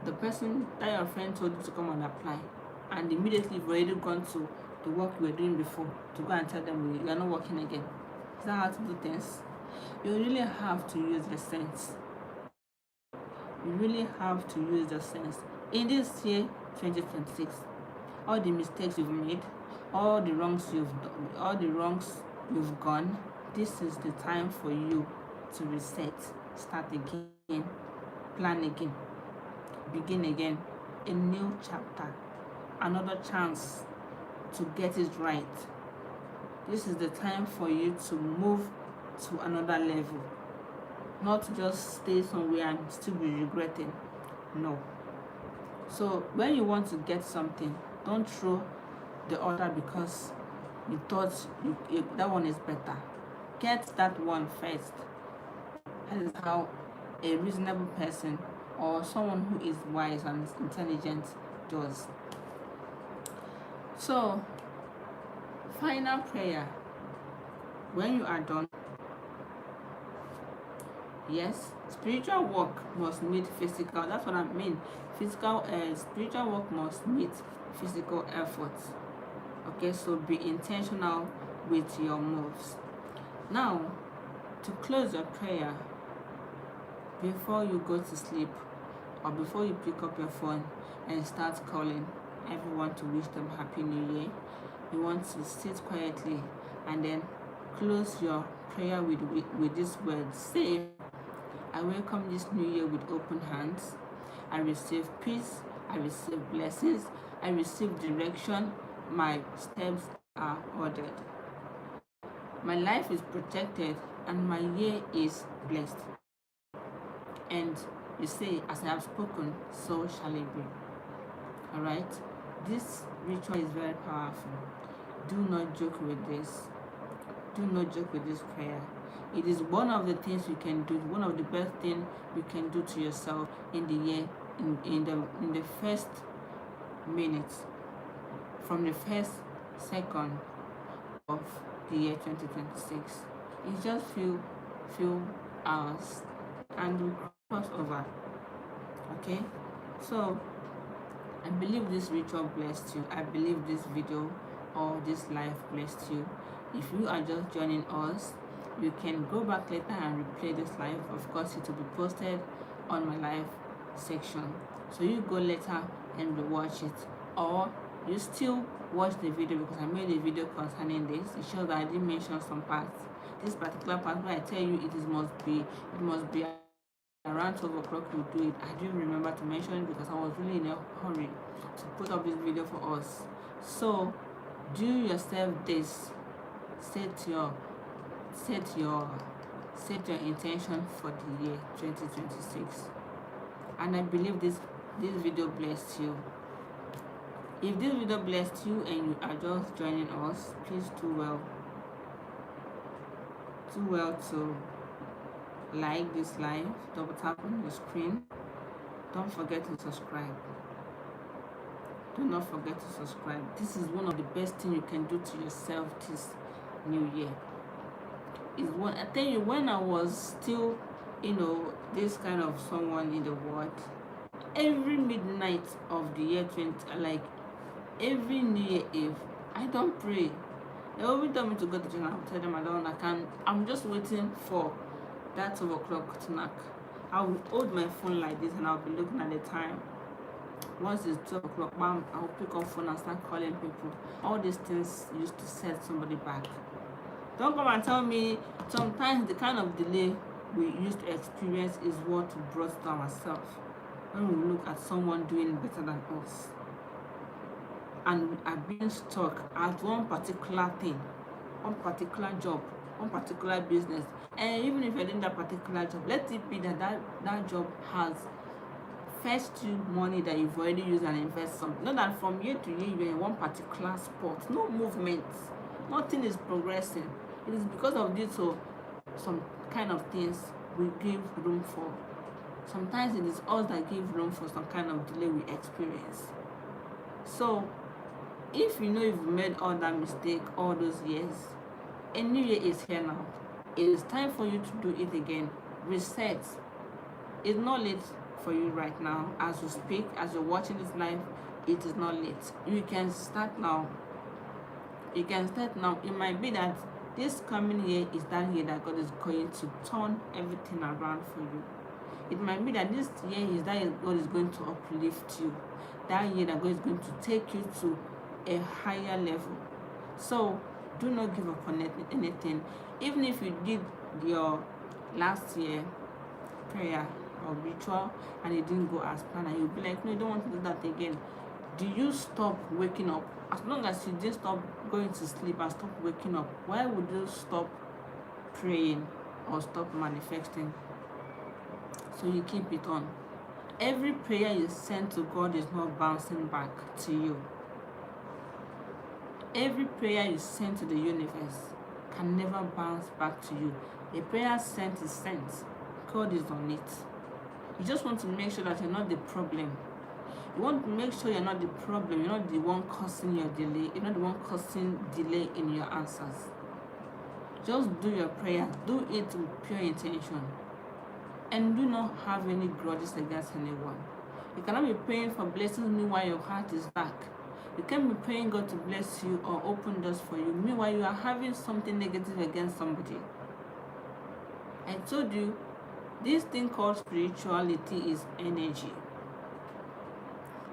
The person that your friend told you to come and apply, and immediately you've already gone to the work you were doing before to go and tell them you are not working again. Is that how to do things? You really have to use your sense. You really have to use your sense. In this year, 2026, all the mistakes you've made, all the wrongs you've gone, this is the time for you to reset, start again, plan again, begin again, a new chapter. another chance to get it right. This is the time for you to move to another level, not to just stay somewhere and still be regretting. No. So when you want to get something, don't throw the other because you thought that one is better. Get that one first. That is how a reasonable person or someone who is wise and intelligent does. So, final prayer. When you are done, yes, spiritual work must meet physical. That's what I mean. Spiritual work must meet physical effort. Okay, so be intentional with your moves. Now, to close your prayer, before you go to sleep or before you pick up your phone and start calling everyone to wish them Happy New Year, you want to sit quietly and then close your prayer with this word. Say, I welcome this new year with open hands. I receive peace. I receive blessings. I receive direction. My steps are ordered. My life is protected and my year is blessed. And you say, as I have spoken, so shall it be. Alright? This ritual is very powerful. Do not joke with this. Do not joke with this prayer. It is one of the things you can do, one of the best things you can do to yourself in the year, in the first minute, from the first second of the year 2026. It's just few hours and we cross over. Okay? So I believe this ritual blessed you. I believe this video or this live blessed you. If you are just joining us, you can go back later and replay this live. Of course, it will be posted on my live section. So you go later and rewatch it, or you still watch the video because I made a video concerning this. It shows that I didn't mention some parts. This particular part where I tell you it must be around 12 o'clock you do it. I didn't remember to mention it because I was really in a hurry to put up this video for us. So do yourself this. Set your intention for the year 2026, and I believe this video blessed you. If this video blessed you and you are just joining us, please do well to like this live, double tap on the screen. Don't forget to subscribe. Do not forget to subscribe. This is one of the best things you can do to yourself this new year. Is one, I tell you, when I was still, this kind of someone in the world, every midnight of the year 20, like every New Year Eve, I don't pray. They always tell me to go to church. I'll tell them I'm just waiting for that 12 o'clock to knock. I will hold my phone like this and I'll be looking at the time. Once it's 12 o'clock, bam, I'll pick up phone and start calling people. All these things used to set somebody back. Don't come and tell me sometimes the kind of delay we used to experience is what brought down ourselves. When we look at someone doing better than us and we are being stuck at one particular thing, one particular job, one particular business, and even if you're doing that particular job, let it be that job has fetched you money that you've already used and invest something. Not that from year to year you're in one particular spot, no movement, nothing is progressing. It is because of this, so some kind of things we give room for. Sometimes it is us that give room for some kind of delay we experience. So if you know you've made all that mistake all those years, a new year is here now. It is time for you to do it again. Reset. It's not late for you right now. As you speak, as you're watching this live, it is not late. You can start now. You can start now. It might be that this coming year is that year that God is going to turn everything around for you. It might be that this year is that year God is going to uplift you. That year that God is going to take you to a higher level. So do not give up on anything. Even if you did your last year prayer or ritual and it didn't go as planned, and you'll be like, no, you don't want to do that again. do you stop waking up? As long as you didn't stop going to sleep and stop waking up, why would you stop praying or stop manifesting? So you keep it on. Every prayer you send to God is not bouncing back to you. Every prayer you send to the universe can never bounce back to you. A prayer sent is sent. God is on it. You just want to make sure that you're not the problem. You want to make sure you're not the problem. You're not the one causing your delay. You're not the one causing delay in your answers. Just do your prayer. Do it with pure intention. And do not have any grudges against anyone. You cannot be praying for blessings meanwhile your heart is dark. You can't be praying God to bless you or open doors for you meanwhile you are having something negative against somebody. I told you, this thing called spirituality is energy.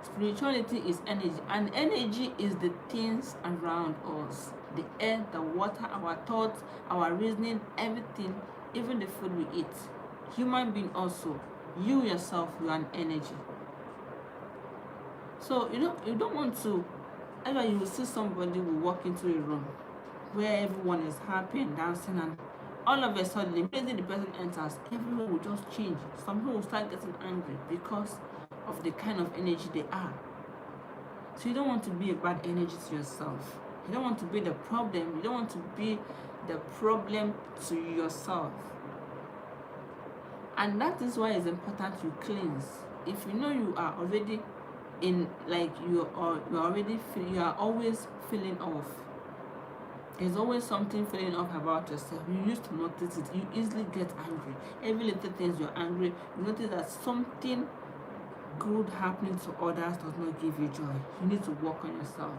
Spirituality is energy, and energy is the things around us. The air, the water, our thoughts, our reasoning, everything, even the food we eat. Human being also, you yourself, you are an energy. So you don't want to, ever you will see somebody will walk into a room where everyone is happy and dancing, and all of a sudden, immediately the person enters, everyone will just change. Some people will start getting angry because of the kind of energy they are. So you don't want to be a bad energy to yourself. You don't want to be the problem. You don't want to be the problem to yourself. And that is why it's important you cleanse. If you know you are already in, like you are always feeling off. There's always something feeling off about yourself. You used to notice it. You easily get angry. Every little things you're angry. You notice that something good happening to others does not give you joy. You need to work on yourself.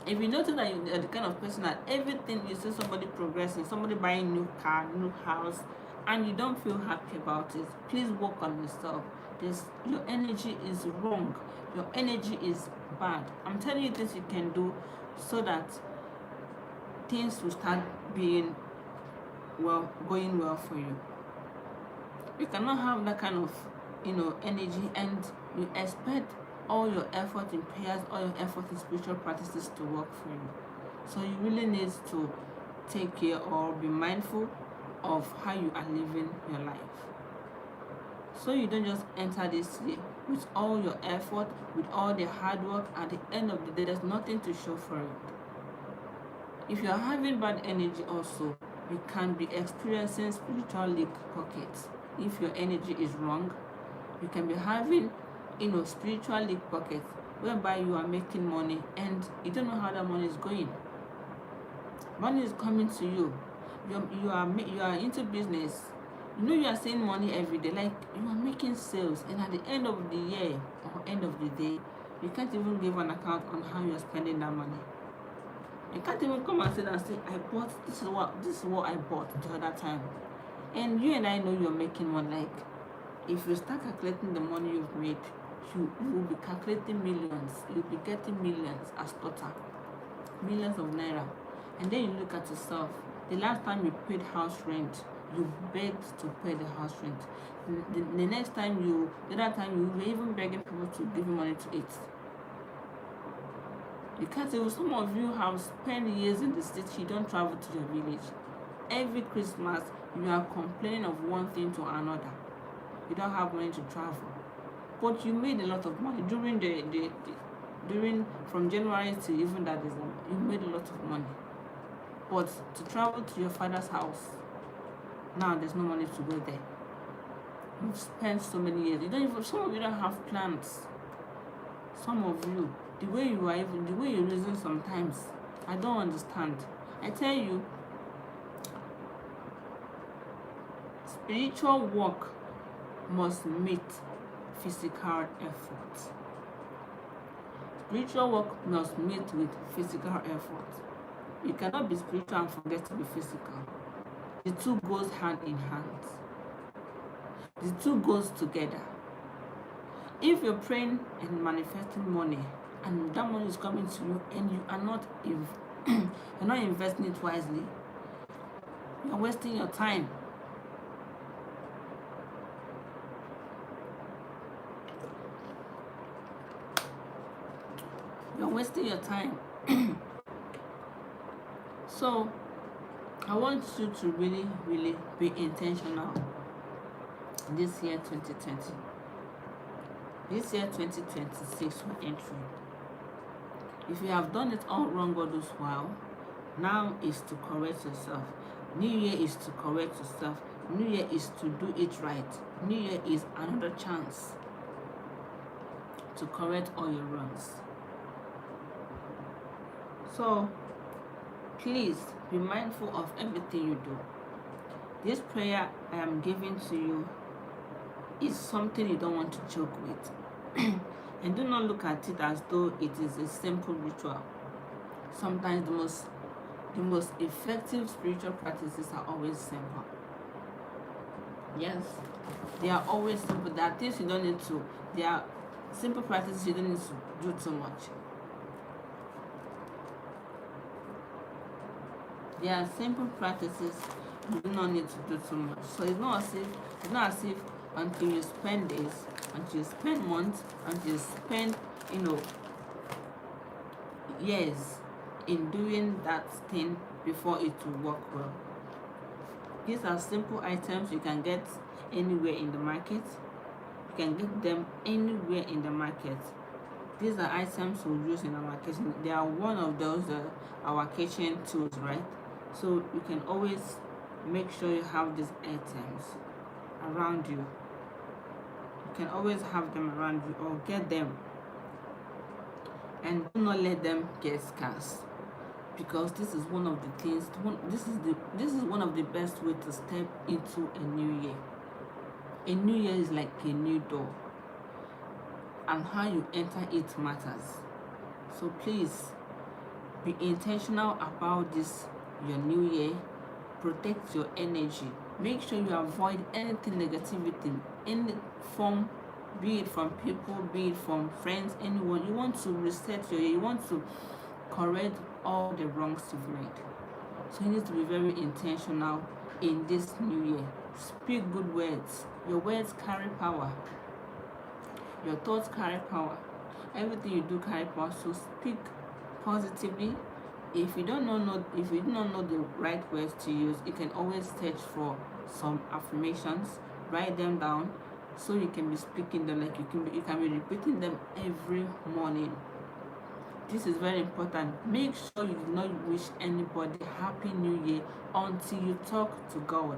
If you notice that you're the kind of person that everything you see somebody progressing, somebody buying new car, new house, and you don't feel happy about it, please work on yourself. Your energy is wrong. Your energy is bad. I'm telling you things you can do so that things will start being going well for you. You cannot have that kind of energy and you expect all your effort in prayers, all your effort in spiritual practices to work for you. So you really need to take care or be mindful of how you are living your life. So you don't just enter this year with all your effort, with all the hard work. At the end of the day, there's nothing to show for it. If you are having bad energy also, you can be experiencing spiritual leak pockets. If your energy is wrong, you can be having spiritual leak pockets whereby you are making money and you don't know how that money is going. Money is coming to you. You are into business. You are seeing money every day, like you are making sales, and at the end of the year or end of the day, you can't even give an account on how you are spending that money. You can't even come and say, this is what I bought the other time. And you and I know you're making money. Like if you start calculating the money you've made, you will be calculating millions. You'll be getting millions as total. Millions of naira. And then you look at yourself. The last time you paid house rent, you begged to pay the house rent. The other time you were even begging people to give you money to eat. You can't even, some of you have spent years in the city, you don't travel to your village. Every Christmas, you are complaining of one thing to another. You don't have money to travel. But you made a lot of money during from January to even that December. You made a lot of money. But to travel to your father's house, now there's no money to go there. You've spent so many years. Some of you don't have plans. Some of you, the way you reason sometimes, I don't understand. I tell you, spiritual work must meet physical effort. Spiritual work must meet with physical effort. You cannot be spiritual and forget to be physical. The two goes hand in hand. The two goes together. If you're praying and manifesting money, and that money is coming to you, and you are not you're not investing it wisely, you're wasting your time. You're wasting your time. So I want you to really, really be intentional this year 2020. This year 2026 we're entering. If you have done it all wrong all this while, now is to correct yourself. New year is to correct yourself. New year is to do it right. New year is another chance to correct all your wrongs. So please be mindful of everything you do. This prayer I am giving to you is something you don't want to joke with. And do not look at it as though it is a simple ritual. Sometimes the most effective spiritual practices are always simple. Yes, they are always simple. There are things you don't need to. There are simple practices you don't need to do too much. There are simple practices you do not need to do too much. So it's not as if until you spend days, until you spend months, until you spend, years in doing that thing before it will work well. These are simple items you can get anywhere in the market. You can get them anywhere in the market. These are items we use in our kitchen. They are one of those our kitchen tools, right? So you can always make sure you have these items around you. You can always have them around you or get them, and do not let them get scarce, because this is one of the things. This is one of the best way to step into a new year. A new year is like a new door, and how you enter it matters. So please be intentional about this your new year. Protect your energy. Make sure you avoid anything negativity, any form, be it from people, be it from friends, anyone. You want to reset your year. You want to correct all the wrongs you've made. So you need to be very intentional in this new year. Speak good words. Your words carry power. Your thoughts carry power. Everything you do carry power. So speak positively. If you do not know the right words to use, you can always search for some affirmations, write them down, so you can be speaking them. Like you can be repeating them every morning. This is very important. Make sure you do not wish anybody happy new year until you talk to God,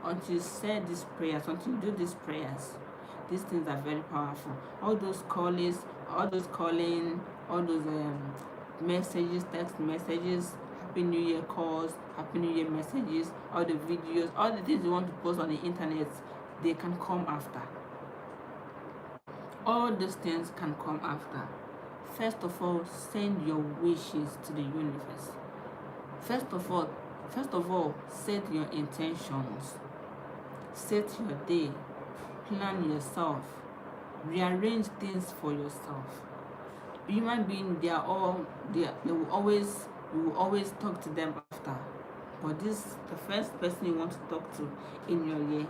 until you say these prayers, until you do these prayers. These things are very powerful. All those calling, all those messages, text messages, happy new year calls, happy new year messages, all the videos, all the things you want to post on the internet, they can come after. All these things can come after. First of all, send your wishes to the universe. First of all, set your intentions. Set your day. Plan yourself. Rearrange things for yourself. Human beings, they will always talk to them after. But the first person you want to talk to in your year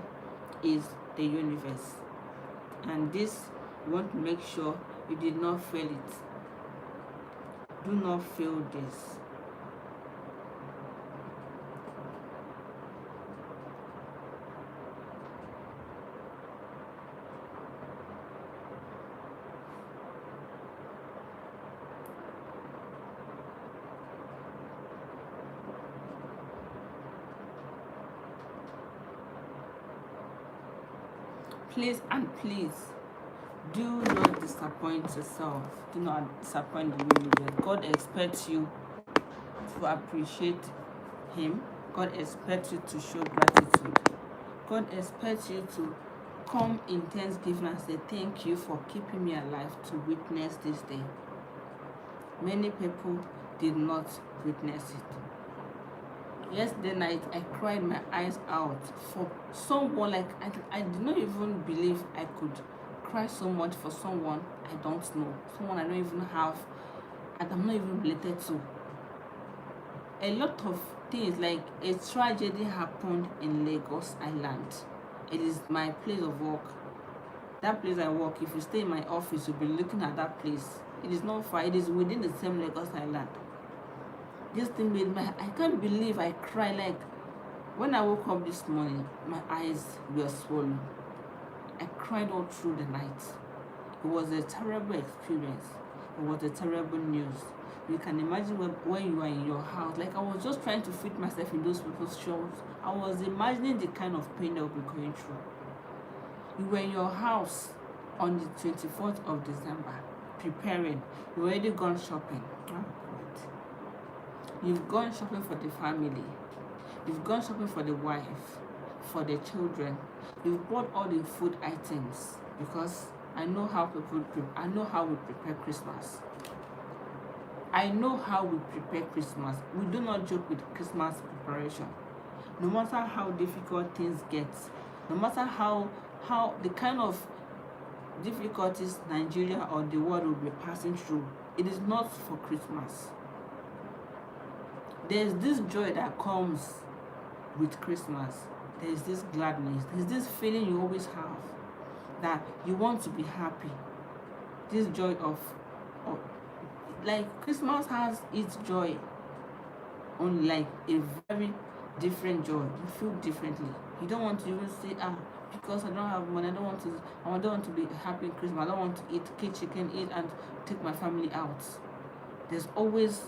is the universe. And this, you want to make sure you did not fail it. Do not fail this. Please and please, do not disappoint yourself. Do not disappoint the universe. God expects you to appreciate Him. God expects you to show gratitude. God expects you to come in thanksgiving and say, thank you for keeping me alive to witness this day. Many people did not witness it. Yesterday night, I cried my eyes out for someone. Like I did not even believe I could cry so much for someone I don't know, someone I don't even have, and I'm not even related to. A lot of things, like a tragedy happened in Lagos Island. It is my place of work. That place I work, if you stay in my office, you'll be looking at that place. It is not far, it is within the same Lagos Island. This thing made my, I can't believe I cried. Like, when I woke up this morning, my eyes were swollen. I cried all through the night. It was a terrible experience. It was a terrible news. You can imagine when you are in your house. Like, I was just trying to fit myself in those people's shoes. I was imagining the kind of pain they'll be going through. You were in your house on the 24th of December, preparing. You already gone shopping. Oh, God. You've gone shopping for the family. You've gone shopping for the wife, for the children. You've bought all the food items because I know how we prepare Christmas. I know how we prepare Christmas. We do not joke with Christmas preparation. No matter how difficult things get, no matter how the kind of difficulties Nigeria or the world will be passing through, it is not for Christmas. There's this joy that comes with Christmas. There's this gladness. There's this feeling you always have that you want to be happy. This joy of like Christmas has its joy on like a very different joy. You feel differently. You don't want to even say, because I don't have money, I don't want to be happy in Christmas. I don't want to eat chicken, eat and take my family out. There's always,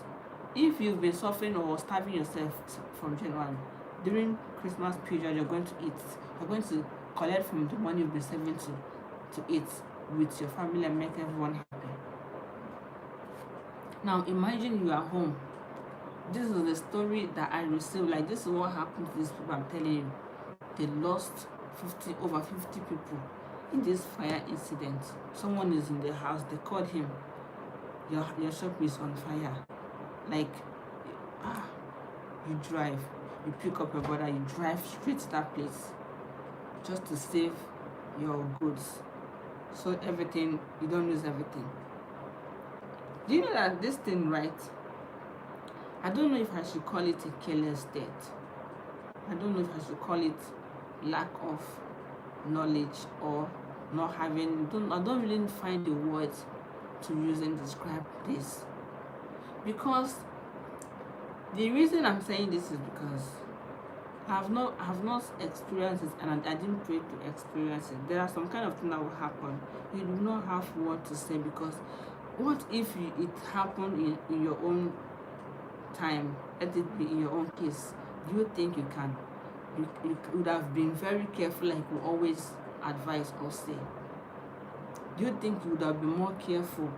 if you've been suffering or starving yourself from January, during Christmas period you're going to eat. You're going to collect from the money you've been saving to eat with your family and make everyone happy. Now imagine you are home. This is the story that I received. Like, this is what happened to these people I'm telling you. They lost over 50 people in this fire incident. Someone is in the house. They called him. Your shop is on fire. Like, you drive. You pick up your brother. You drive straight to that place just to save your goods. So everything, you don't lose everything. Do you know that this thing, right? I don't know if I should call it a careless death. I don't know if I should call it lack of knowledge or not having. I don't really find the words to use and describe this, because the reason I'm saying this is because I have not experienced it, and I didn't pray to experience it. There are some kind of thing that will happen. You do not have what to say, because what if it happened in your own time? Let it be in your own case. Do you think you can? You would have been very careful, like we always advise or say. Do you think you would have been more careful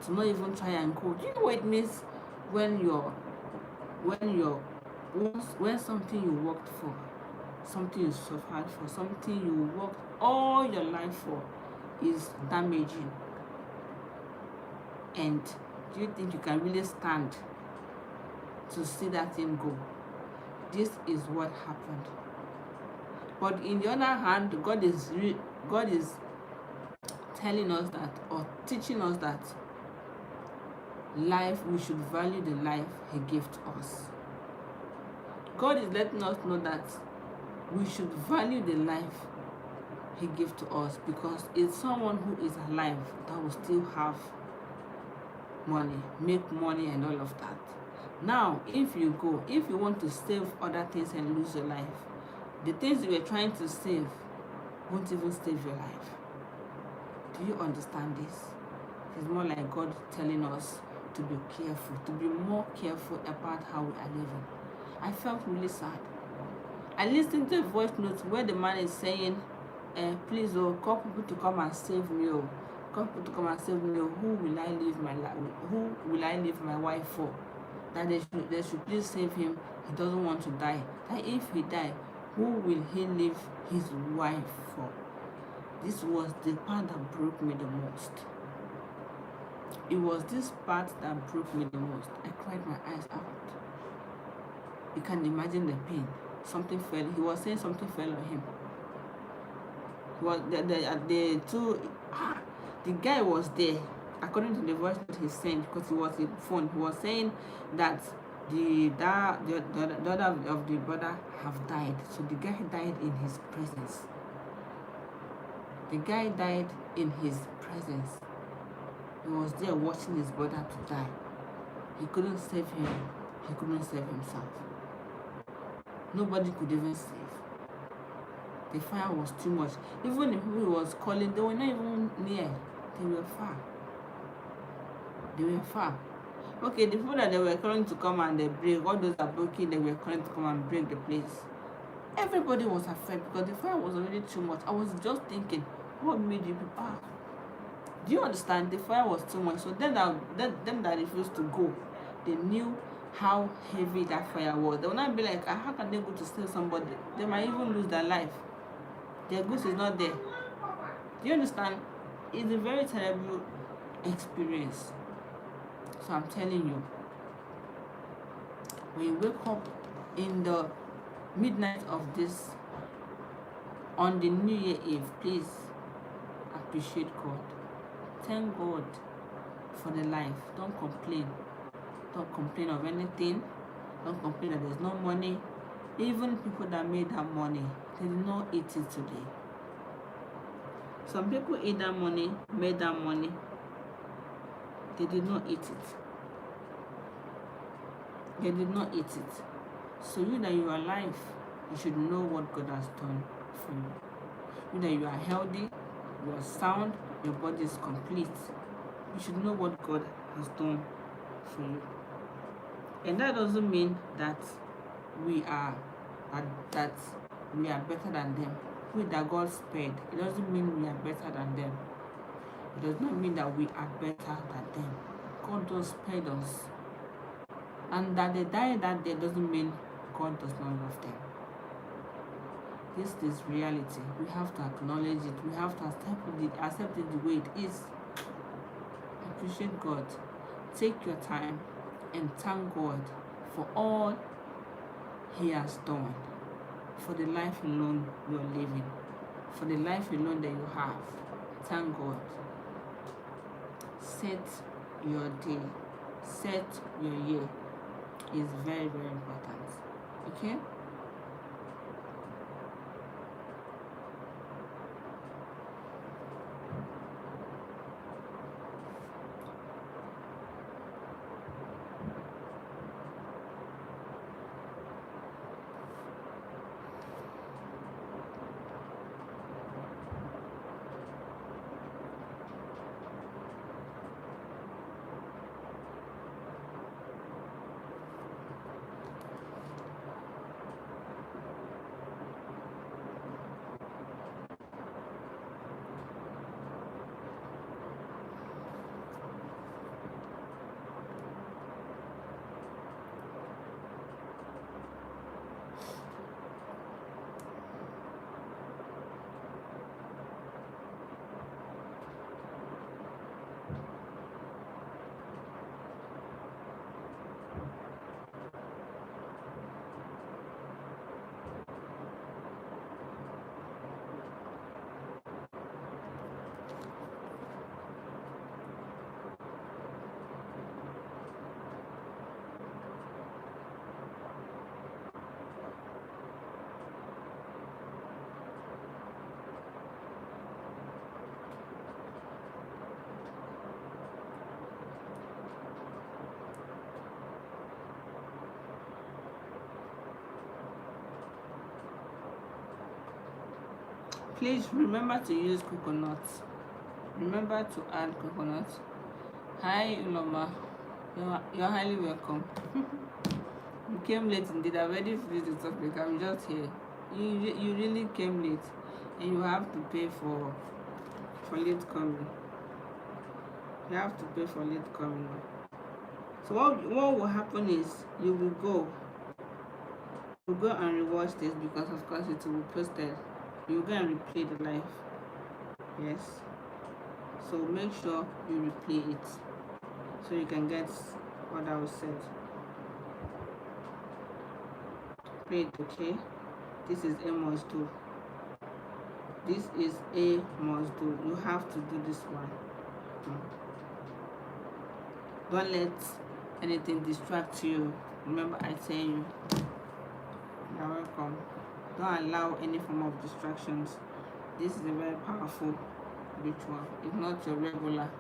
to not even try and go? Do you know what it means when something you worked for, something you suffered for, something you worked all your life for is damaging? And do you think you can really stand to see that thing go? This is what happened. But in the other hand, God is telling us that, or teaching us that life, we should value the life He gave to us. God is letting us know that we should value the life He gave to us, because it's someone who is alive that will still have money, make money and all of that. Now, if you want to save other things and lose your life, the things you were trying to save won't even save your life. Do you understand this? It's more like God telling us to be careful, to be more careful about how we are living. I felt really sad. I listened to a voice note where the man is saying, please, call people to come and save me. Call people to come and save me. Who will I leave my life? Who will I leave my wife for? That they should please save him. He doesn't want to die. That if he dies, who will he leave his wife for? This was the part that broke me the most. It was this part that broke me the most. I cried my eyes out. You can imagine the pain. Something fell. He was saying something fell on him. He was the guy was there. According to the voice that he sent, because he was in phone, he was saying that the daughter of the brother have died. So the guy died in his presence. The guy died in his presence. He was there watching his brother to die. He couldn't save him. He couldn't save himself. Nobody could even save. The fire was too much. Even the people he was calling, they were not even near. They were far. They were far. Okay, the people that they were calling to come and they break, all those that broken, they were calling to come and break the place. Everybody was afraid because the fire was already too much. I was just thinking, what made you people? Do you understand? The fire was too much. So them that refused to go, they knew how heavy that fire was. They will not be like, how can they go to steal somebody? They might even lose their life. Their goods is not there. Do you understand? It's a very terrible experience. So I'm telling you, when you wake up in the midnight of this, on the New Year Eve, please appreciate God. Thank God for the life. Don't complain. Don't complain of anything. Don't complain that there's no money. Even people that made that money, they did not eat it today. Some people ate that money, made that money. They did not eat it. They did not eat it. So you that you are alive, you should know what God has done for you. You that you are healthy, you are sound, your body is complete. You should know what God has done for you. And that doesn't mean that we are better than them. We that God spared, it doesn't mean we are better than them. It does not mean that we are better than them. God does spare us. And that they die that day doesn't mean God does not love them. This is reality. We have to acknowledge it. We have to accept it the way it is. Appreciate God. Take your time and thank God for all He has done. For the life alone you are living. For the life alone that you have. Thank God. Set your day. Set your year. It's very, very important. Okay? Please remember to use coconut. Remember to add coconut. Hi Uloma, you're highly welcome. You came late indeed. I already finished the topic. I'm just here. You really came late, and you have to pay for late coming. You have to pay for late coming. So what will happen is you will go and rewatch this because of course it will be posted. You go and replay the live. Yes. So make sure you replay it so you can get what I was said. Play it, okay? This is a must do. This is a must do. You have to do this one. Don't let anything distract you. Remember, I tell you, you're welcome. Don't allow any form of distractions This is a very powerful ritual. It's not your regular.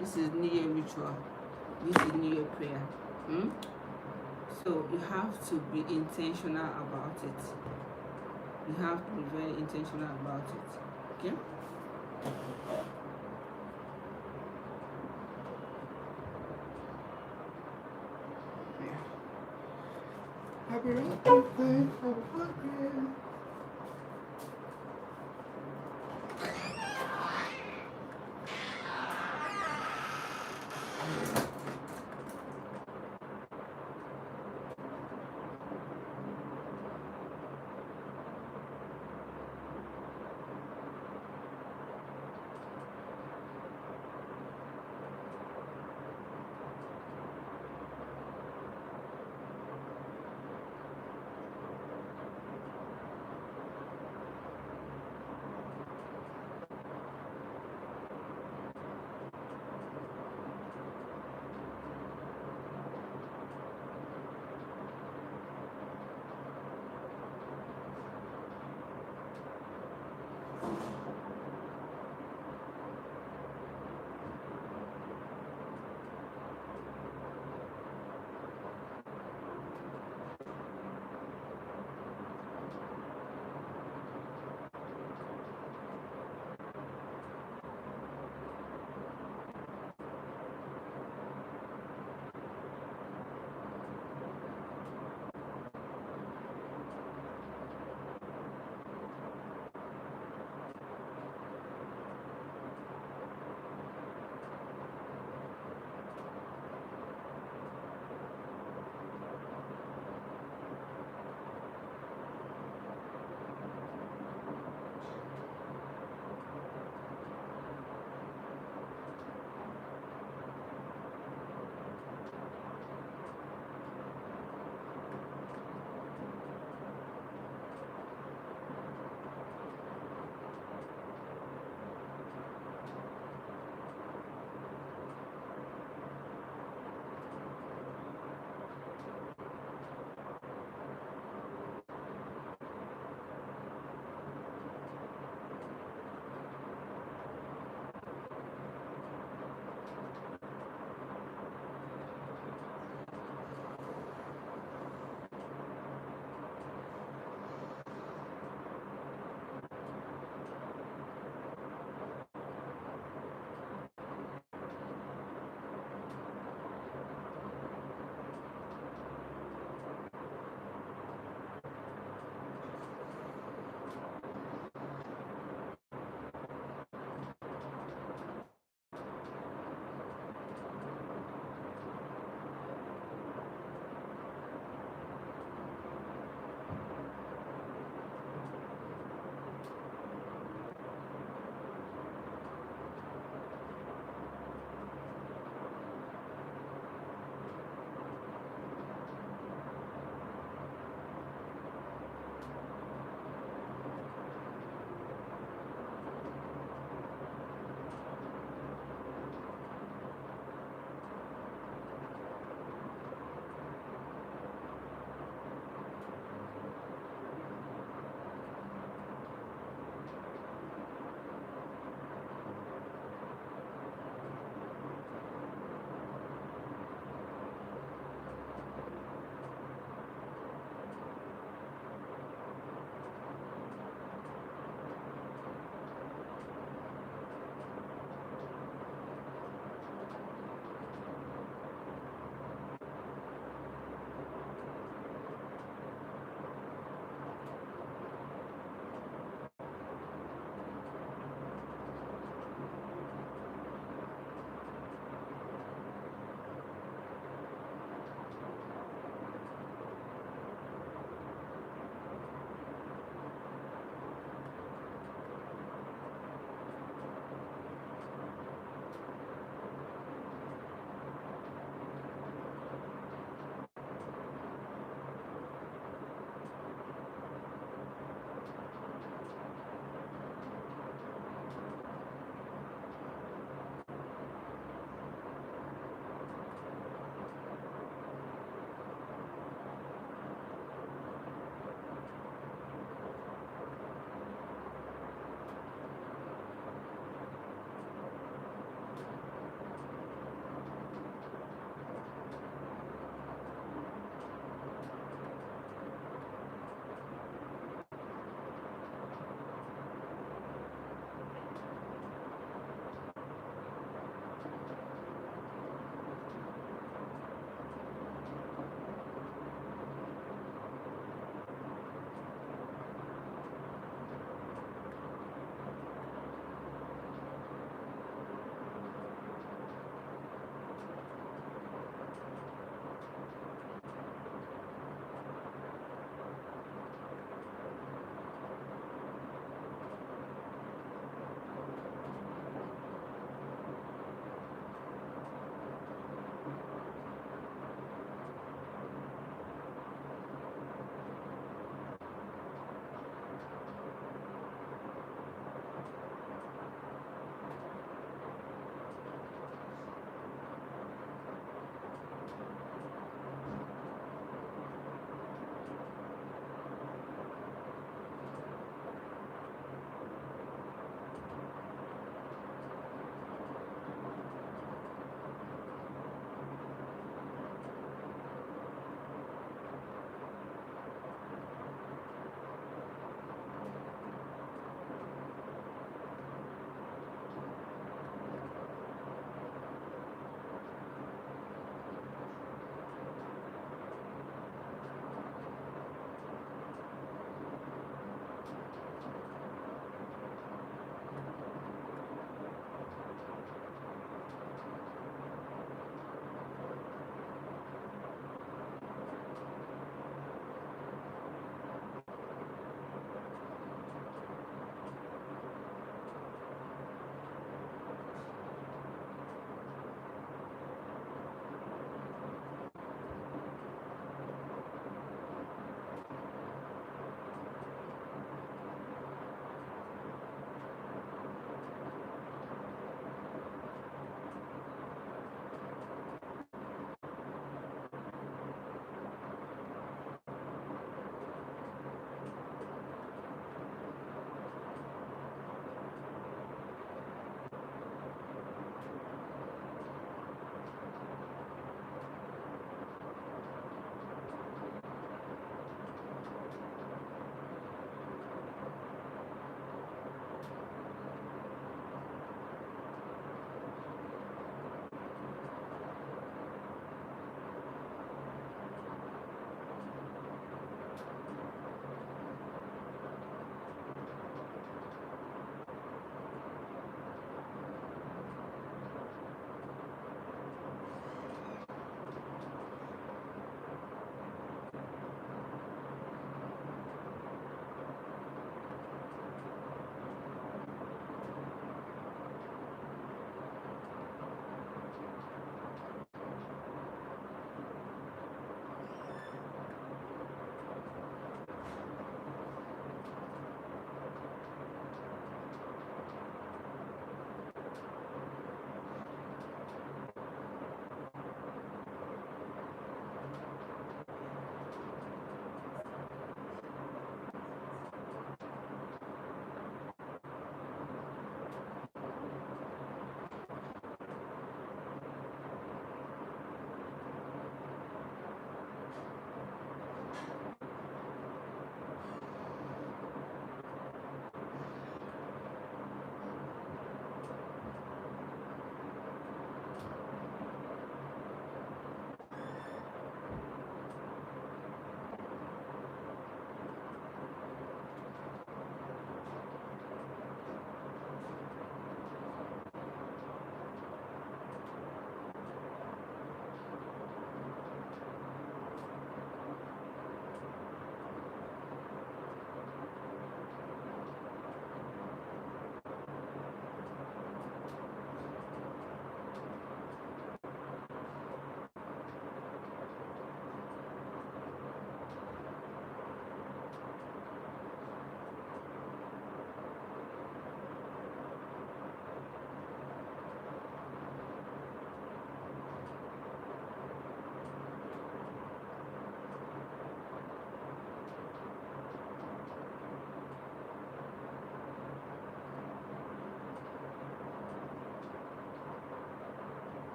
This is New Year ritual. This is New Year prayer. Hmm? So you have to be intentional about it. You have to be very intentional about it. Okay? Yeah. Happy birthday.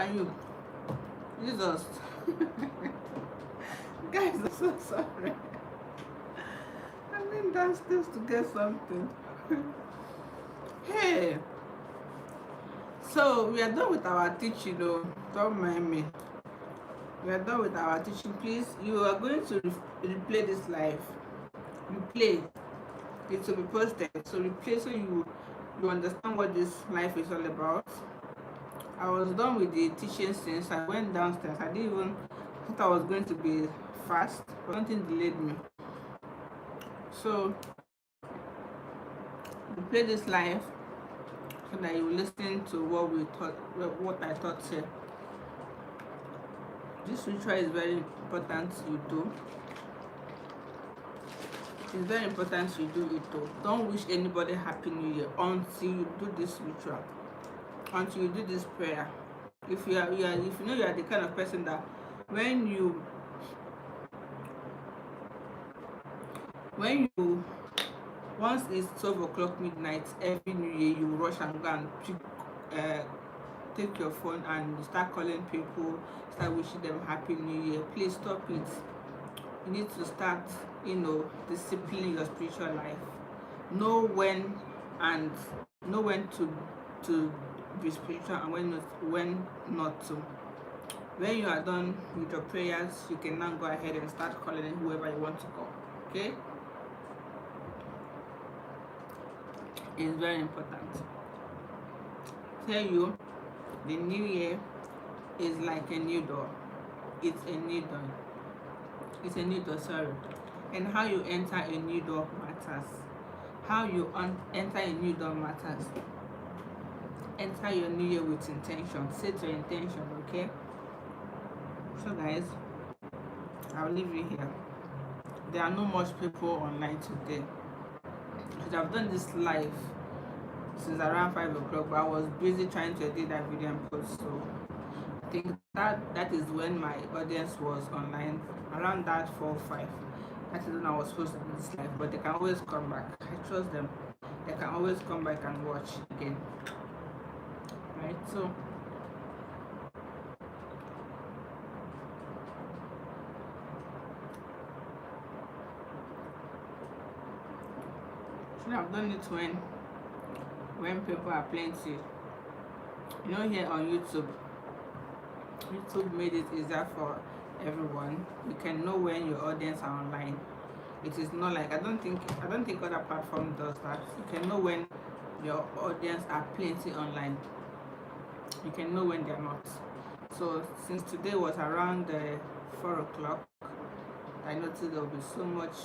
and you. Jesus. Guys, I'm so sorry. I went downstairs to get something. Hey, so we are done with our teaching though. Don't mind me. We are done with our teaching. Please, you are going to replay this live. Replay. It will be posted. So replay so you understand what this life is all about. I was done with the teaching since I went downstairs. I didn't even thought I was going to be fast, but something delayed me. So replay this live so that you listen to what I taught here. This ritual is very important you do. It's very important you do it though. Don't wish anybody happy new year until you do this ritual, until you do this prayer. If you know you are the kind of person that when you once it's 12 o'clock midnight every new year, you rush and go and take your phone and start calling people, start wishing them happy new year. Please stop it. You need to start, disciplining your spiritual life. Know when to be spiritual and when not to. When you are done with your prayers, you can now go ahead and start calling whoever you want to call. Okay? It's very important. Tell you, the new year is like a new door. It's a new door. It's a new door, sorry. And how you enter a new door matters. How you enter a new door matters. Enter your new year with intention. Set your intention, okay? So guys, I'll leave you here. There are no much people online today. Because I've done this live since around 5 o'clock, but I was busy trying to edit that video and post. So I think that is when my audience was online, around that 4 or 5. That is when I was supposed to do this live, but they can always come back. I trust them. They can always come back and watch again. Right? So should have done it when people are plenty. Here on YouTube made it easier for everyone. You can know when your audience are online. It is not like I don't think other platform does that. You can know when your audience are plenty online. You can know when they're not. So since today was around 4 o'clock, I noticed there will be so much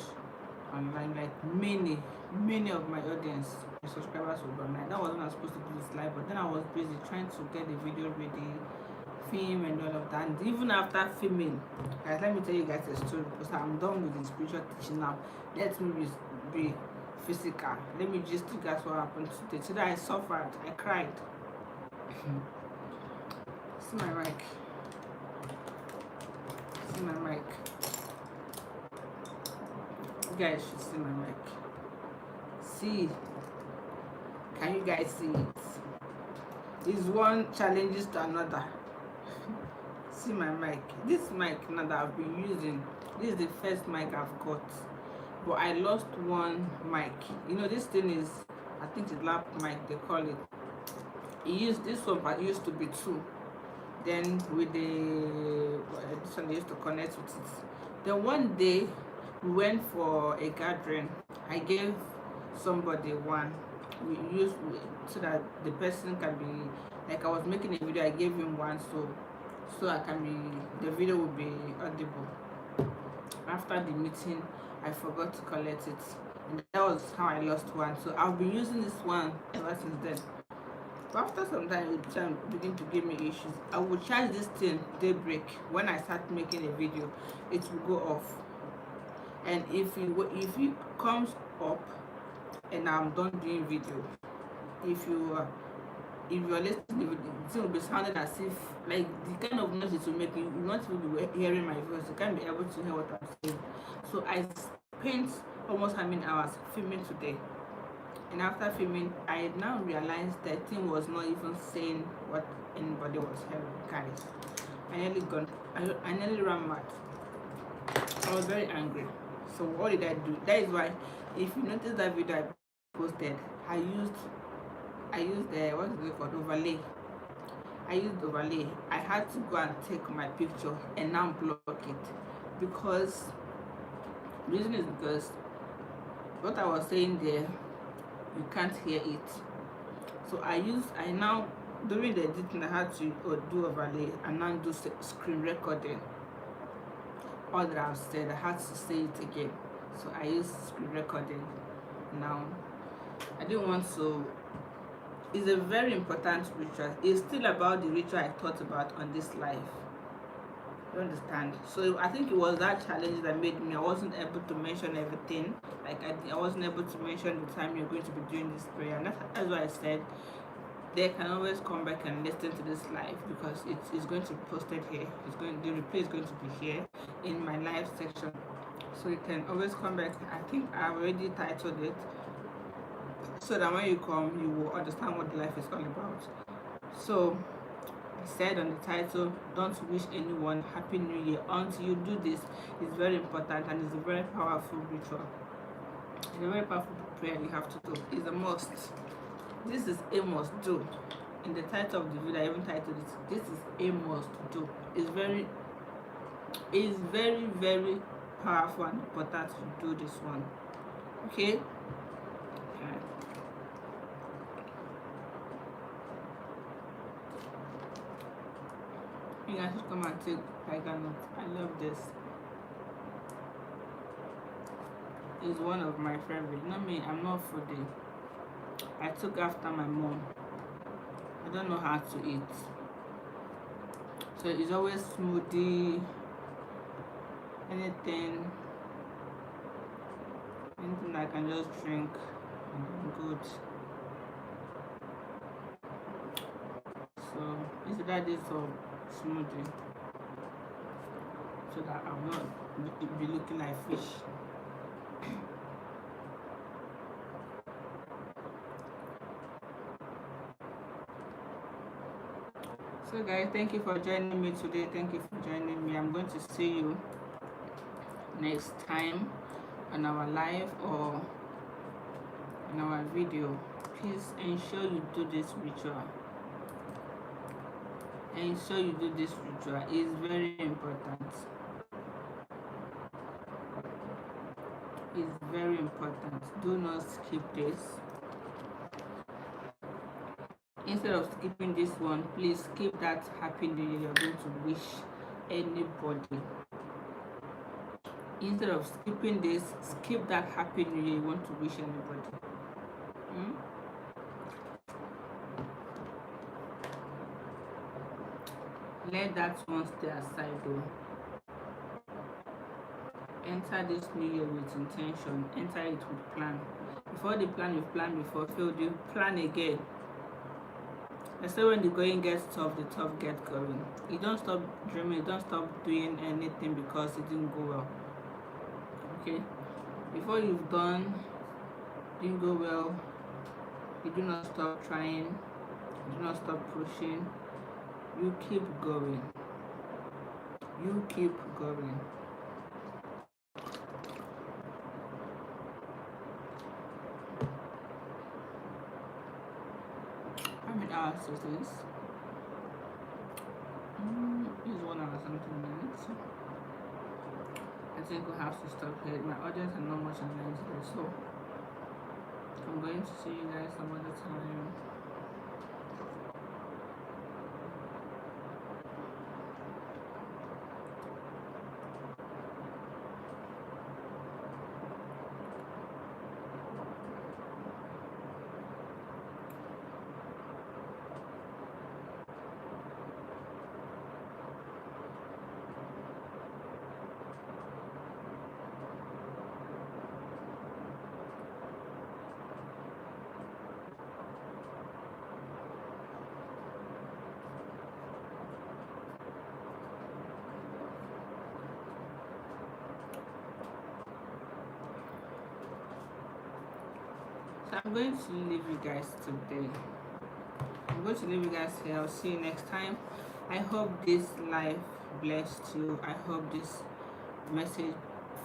online, like many of my audience, my subscribers will be online. That was when I was supposed to do this live, but then I was busy trying to get the video ready, film and all of that. And even after filming, guys, let me tell you guys a story, because I'm done with the spiritual teaching now. Let me be physical. Let me just tell you guys what happened today. Today I suffered, I cried. See my mic. See my mic. You guys should see my mic. See. Can you guys see it? Is one challenges to another. See my mic. This mic now that I've been using, this is the first mic I've got. But I lost one mic. This thing is, I think it's lap mic they call it. This one used to be 2. Then with this one they used to connect with it. Then one day we went for a gathering. I gave somebody one. We used so that the person can be like, I was making a video, I gave him one so I can be, the video will be audible. After the meeting I forgot to collect it, and that was how I lost one. So I've been using this one ever since then. But after some time it began to give me issues. I will charge this thing daybreak. When I start making a video, it will go off. And if it comes up and I'm done doing video, if you're listening, it will be sounding as if, like, the kind of noise it will make, you will not be hearing my voice. You can't be able to hear what I'm saying. So I spent almost how many hours filming today. And after filming, I now realized that thing was not even saying what anybody was hearing. Guys, I nearly ran mad. I was very angry. So what did I do? That is why, if you notice that video I posted, I used the what is it called, overlay. I used overlay. I had to go and take my picture and now block it, because reason is because what I was saying there, you can't hear it. So I now, during the editing, I had to do overlay and now do screen recording. All that I've said, I had to say it again. So I used screen recording. Now I didn't want to. It's a very important ritual. It's still about the ritual I thought about on this life. You understand? So I think it was that challenge that made me. I wasn't able to mention everything. Like I wasn't able to mention the time you're going to be doing this prayer. And that's why I said they can always come back and listen to this live, because it's going to be posted here. The replay is going to be here in my live section. So you can always come back. I think I already titled it, so that when you come, you will understand what the life is all about. So I said on the title, don't wish anyone Happy New Year until you do this. It's very important, and it's a very powerful ritual. It's a very powerful prayer you have to do. It's a must. This is a must do. In the title of the video, I even titled it, this is a must do. It's very, very powerful and important to do this one. Okay? You guys should come and take tiger nut. I love this. It's one of my favorite. Not me, I'm not foodie. I took after my mom. I don't know how to eat. So it's always smoothie, anything I can just drink and I'm good. So it's that this or smoothie, so that I'm not be looking like fish. So guys, thank you for joining me today. Thank you for joining me. I'm going to see you next time on our live or in our video. Please ensure you do this ritual. Ensure you do this ritual. It's very important. It's very important. Do not skip this. Instead of skipping this one, please skip that Happy New Year you're going to wish anybody. Instead of skipping this, skip that Happy New Year you want to wish anybody. Let that one stay aside though. Enter this new year with intention. Enter it with plan. Before the plan you've planned before failed, you plan again. I say when the going gets tough, the tough get going. You don't stop dreaming, you don't stop doing anything because it didn't go well. Okay? Before you've done, didn't go well, you do not stop trying, you do not stop pushing. You keep going. You keep going. How many hours is this? It's 1 hour something minutes. I think we'll have to stop here. My audience are not much online today, so I'm going to see you guys some other time. So I'm going to leave you guys today. I'm going to leave you guys here. I'll see you next time. I hope this life blessed you. I hope this message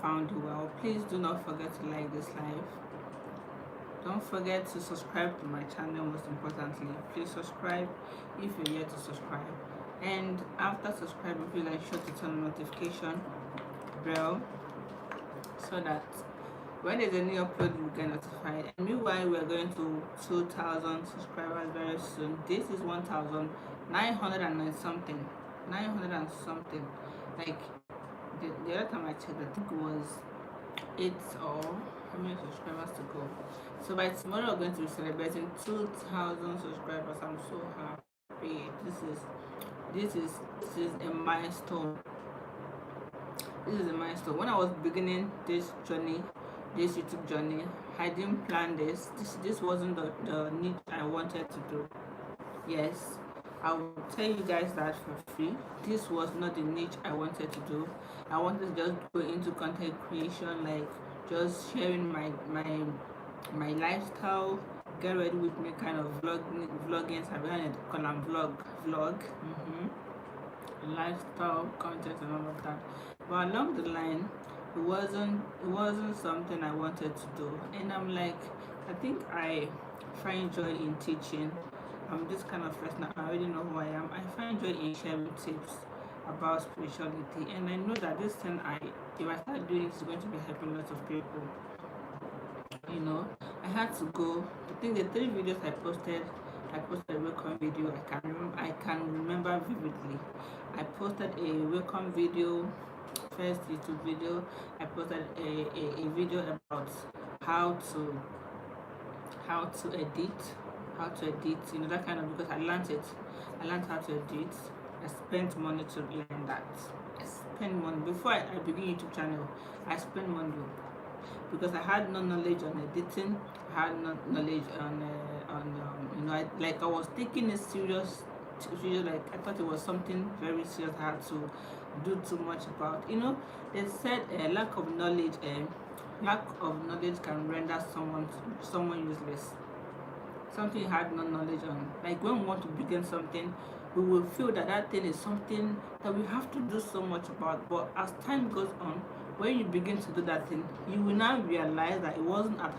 found you well. Please do not forget to like this live. Don't forget to subscribe to my channel. Most importantly, please subscribe if you're yet to subscribe. And after subscribing, please ensure to turn on notification bell so that when there's a new upload you get notified. And meanwhile, we're going to 2,000 subscribers very soon. This is 1,900 and something, 900 and something. Like the other time I checked, I think it was 8 or how many subscribers to go. So by tomorrow we're going to be celebrating 2,000 subscribers. I'm so happy. This is a milestone. This is a milestone. When I was beginning this journey, this YouTube journey, I didn't plan this. This wasn't the niche I wanted to do. Yes, I will tell you guys that for free. This was not the niche I wanted to do. I wanted to just go into content creation, like just sharing my lifestyle, get ready with me kind of vlogging. So I'm going to call them vlog. Lifestyle content and all of that, but along the line it wasn't something I wanted to do. And I'm like, I think I find joy in teaching. I'm this kind of person. I already know who I am. I find joy in sharing tips about spirituality, and I know that this thing, if I start doing it, it's going to be helping lots of people. I had to go. I think the 3 videos I posted a welcome video. I can remember vividly. I posted a welcome video, first YouTube video. I posted a video about how to edit, that kind of, because I learned it. I learned how to edit. I spent money to learn that. I spent money before I begin YouTube channel. I spent money because I had no knowledge on editing. I had no knowledge on I was taking it serious. Like I thought it was something very serious. I had to do too much about. They said lack of knowledge can render someone useless. Something you had no knowledge on. Like when we want to begin something, we will feel that thing is something that we have to do so much about. But as time goes on, when you begin to do that thing, you will now realize that it wasn't as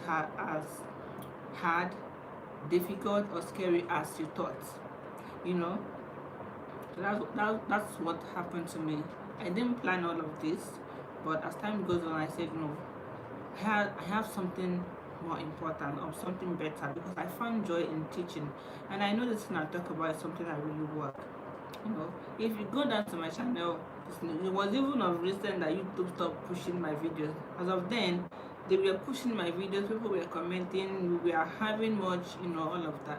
hard, difficult, or scary as you thought. So that's what happened to me. I didn't plan all of this, but as time goes on, I said no. I have something more important or something better, because I found joy in teaching, and I know this thing I talk about is something that really work. If you go down to my channel, it was even of recent that YouTube stopped pushing my videos. As of then, they were pushing my videos, people were commenting, we were having much, all of that.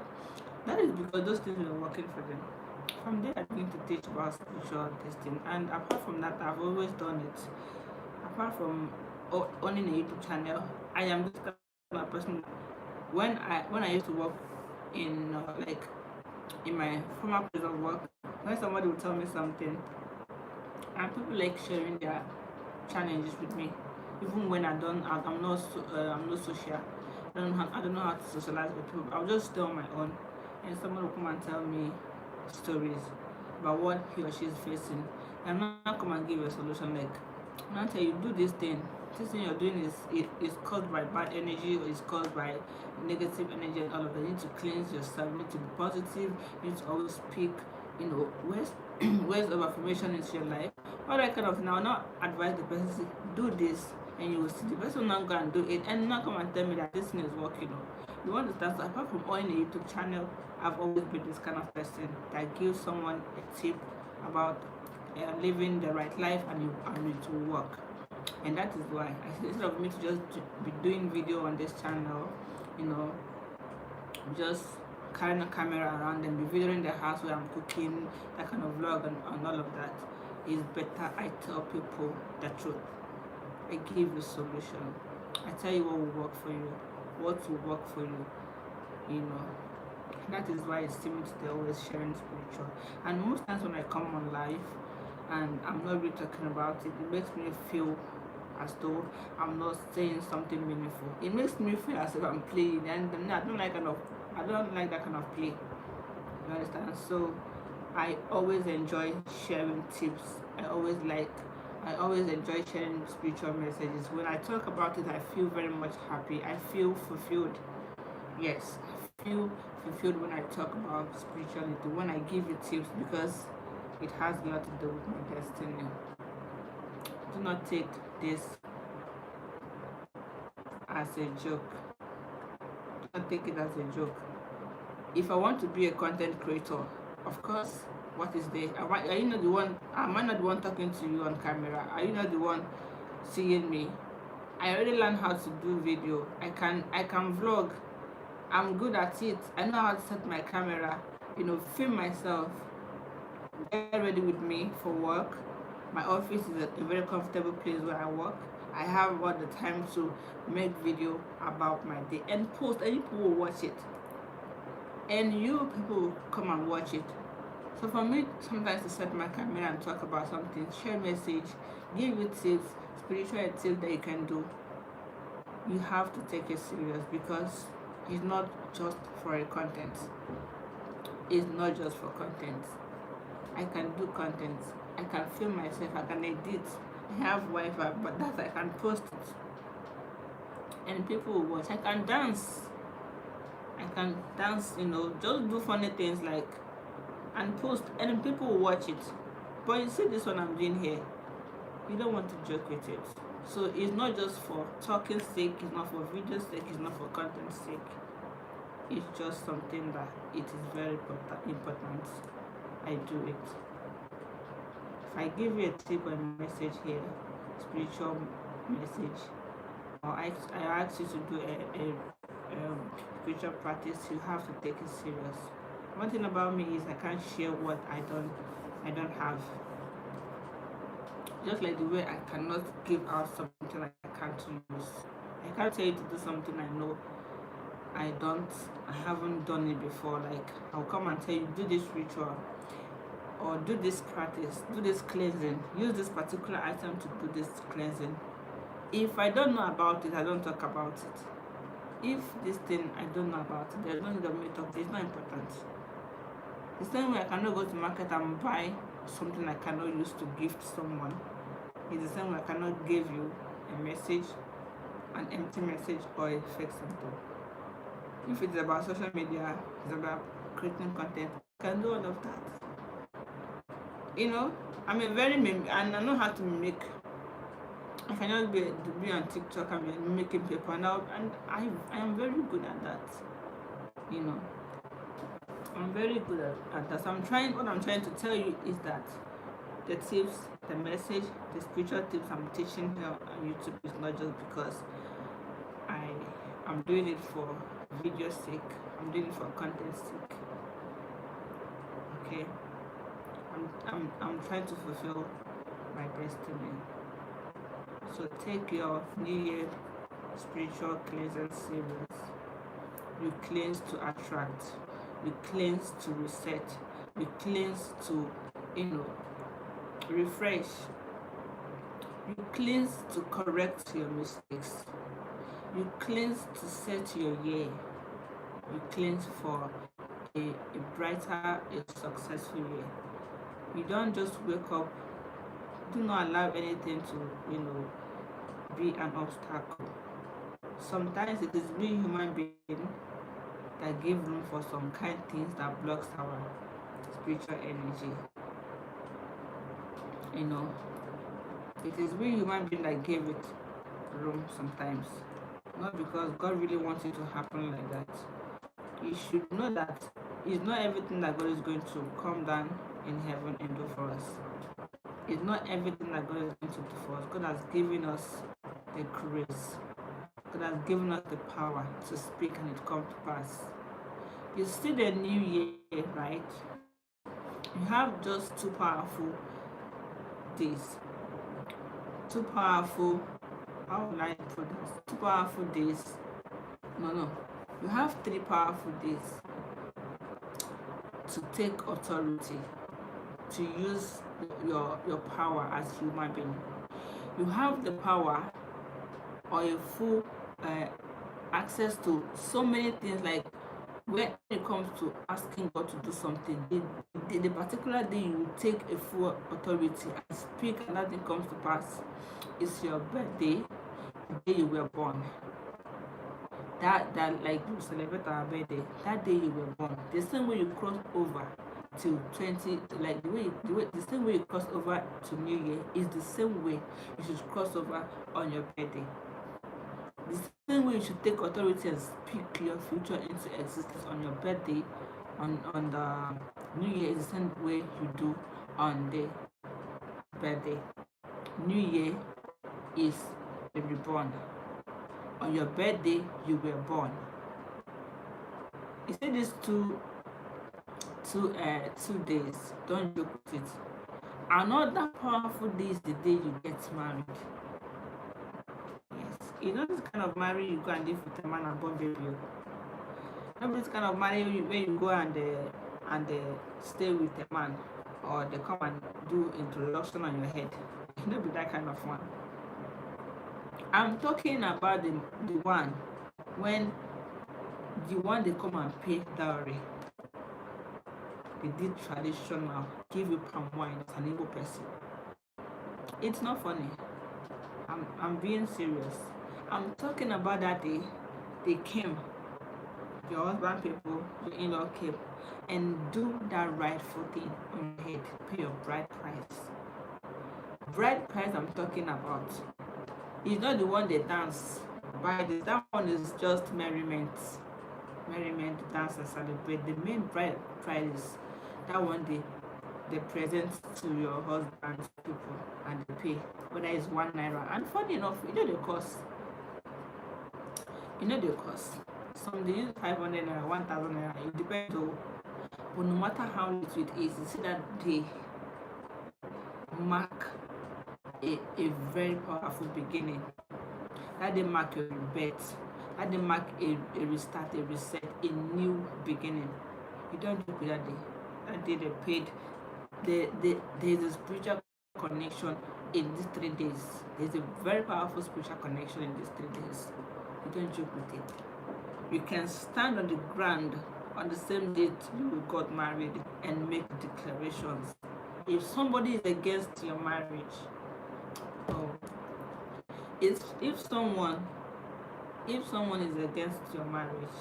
That is because those things were working for them. From there, I began to teach about spiritual testing, and apart from that, I've always done it. Apart from owning a YouTube channel, I am this kind of person. When I used to work in in my former place of work, when somebody would tell me something, and people like sharing their challenges with me, even when I'm not social. I don't know how to socialize with people. I'll just stay on my own, and someone will come and tell me stories about what he or she is facing. I'm not come and give a solution. Like, I'm not tell you, do this thing. This thing you're doing is caused by bad energy, or is caused by negative energy, and all of that. You need to cleanse yourself. You need to be positive. You need to always speak, words of affirmation into your life. All that kind of thing. I will not advise the person to do this, and you will see the person not go and do it, and not come and tell me that this thing is working. You understand? So apart from owning a YouTube channel, I've always been this kind of person that gives someone a tip about living the right life, and it will work. And that is why instead of me to just be doing video on this channel, just carrying a camera around and be videoing the house where I'm cooking, that kind of vlog and all of that, is better I tell people the truth. I give you solution. I tell you what will work for you, what will work for you. That is why it's similar to the always sharing spiritual. And most times when I come on live and I'm not really talking about it, it makes me feel as though I'm not saying something meaningful. It makes me feel as if I'm playing, and I don't like that kind of play. You understand? So I always enjoy sharing tips. I always enjoy sharing spiritual messages. When I talk about it, I feel very much happy. I feel fulfilled. Yes, I feel fulfilled when I talk about spirituality, when I give you tips, because it has a lot to do with my destiny. Do not take this as a joke. Do not take it as a joke. If I want to be a content creator, of course, what is there? Are you not the one? Am I not the one talking to you on camera? Are you not the one seeing me? I already learned how to do video. I can vlog. I'm good at it. I know how to set my camera, film myself, get ready with me for work. My office is a very comfortable place where I work. I have all the time to make video about my day and post, and people will watch it. And you people will come and watch it. So for me, sometimes to set my camera and talk about something, share message, give you tips, spiritual tips that you can do, you have to take it serious, because it's not just for a content. It's not just for content. I can do content. I can film myself. I can edit. I have Wi-Fi, but that I can post it, and people will watch. I can dance. I can dance. Just do funny things and post, and people will watch it. But you see this one I'm doing here. You don't want to joke with it. So it's not just for talking sake. It's not for video sake. It's not for content sake. It's just something that it is very important. I do it. If I give you a tip or a message here, spiritual message, or I ask you to do a spiritual practice, you have to take it serious. One thing about me is I can't share what I don't have. Just like the way I cannot give out something I can't use. I can't tell you to do something I know I haven't done it before. Like, I'll come and tell you, do this ritual, or do this practice, do this cleansing, use this particular item to do this cleansing. If I don't know about it, I don't talk about it. If this thing I don't know about it, there's no need of me talking. It's not important. The same way I cannot go to market and buy something I cannot use to gift someone. It's the same way I cannot give you a message, an empty message, or a fake something. If it's about social media, it's about creating content, I can do all of that. I'm a very and I know how to mimic. I cannot be on TikTok and be making people now, and I am very good at that. I'm very good at that. So what I'm trying to tell you is that the tips, the message, the spiritual tips I'm teaching here on YouTube is not just because I'm doing it for video sake. I'm doing it for content sake. Okay. I'm trying to fulfill my destiny. So take your New Year spiritual cleansing serious. You cleanse to attract. You cleanse to reset. You cleanse to, refresh. You cleanse to correct your mistakes. You cleanse to set your year. You cleanse for a brighter, a successful year. You don't just wake up. Do not allow anything to, be an obstacle. Sometimes it is we human beings that give room for some kind things that blocks our spiritual energy. It is we human beings that give it room sometimes. Not because God really wants it to happen like that. You should know that it's not everything that God is going to come down in heaven and do for us. It's not everything that God is going to do for us. God has given us the grace. God has given us the power to speak and it comes to pass. You see the new year, right? You have just two powerful days. Two powerful, how would I put this? 2 powerful days. No. You have 3 powerful days to take authority, to use your power as human being. You have the power or a full access to so many things, like when it comes to asking God to do something, the particular day you will take a full authority and speak and nothing comes to pass is your birthday, the day you were born. That like you celebrate our birthday, that day you were born. The same way you cross over to 20, like the same way you cross over to New Year is the same way you should cross over on your birthday. The same way you should take authority and speak your future into existence on your birthday, on the New Year is the same way you do on the birthday. New Year is the reborn. On your birthday, you were born. You say these two days, don't joke with it. Another powerful day is the day you get married. Yes, you know this kind of marriage you go and live with a man above you. Not this kind of marriage where you go and stay with a man, or they come and do introduction on your head. It not be that kind of one. I'm talking about the one when they come and pay dowry. They did traditional, give you palm wine as an evil person. It's not funny. I'm being serious. I'm talking about that day they came, your husband people, your in-law came, and do that rightful thing on your head, pay your bride price. Bride price I'm talking about is not the one they dance. That one is just merriment, dance and celebrate. The main bride price is that one they present to your husband's people and they pay, whether it's ₦1. And funny enough, you know the cost. Some they use 500 naira, 1,000 naira. It depends on, but no matter how little it is, you see that they mark a very powerful beginning. That they mark your rebirth. That they mark a restart, a reset, a new beginning. You don't do with that day. That day they paid. There's a spiritual connection in these 3 days. There's a very powerful spiritual connection in these 3 days. You don't joke with it. You can stand on the ground on the same date you got married and make declarations. If somebody is against your marriage, if someone is against your marriage,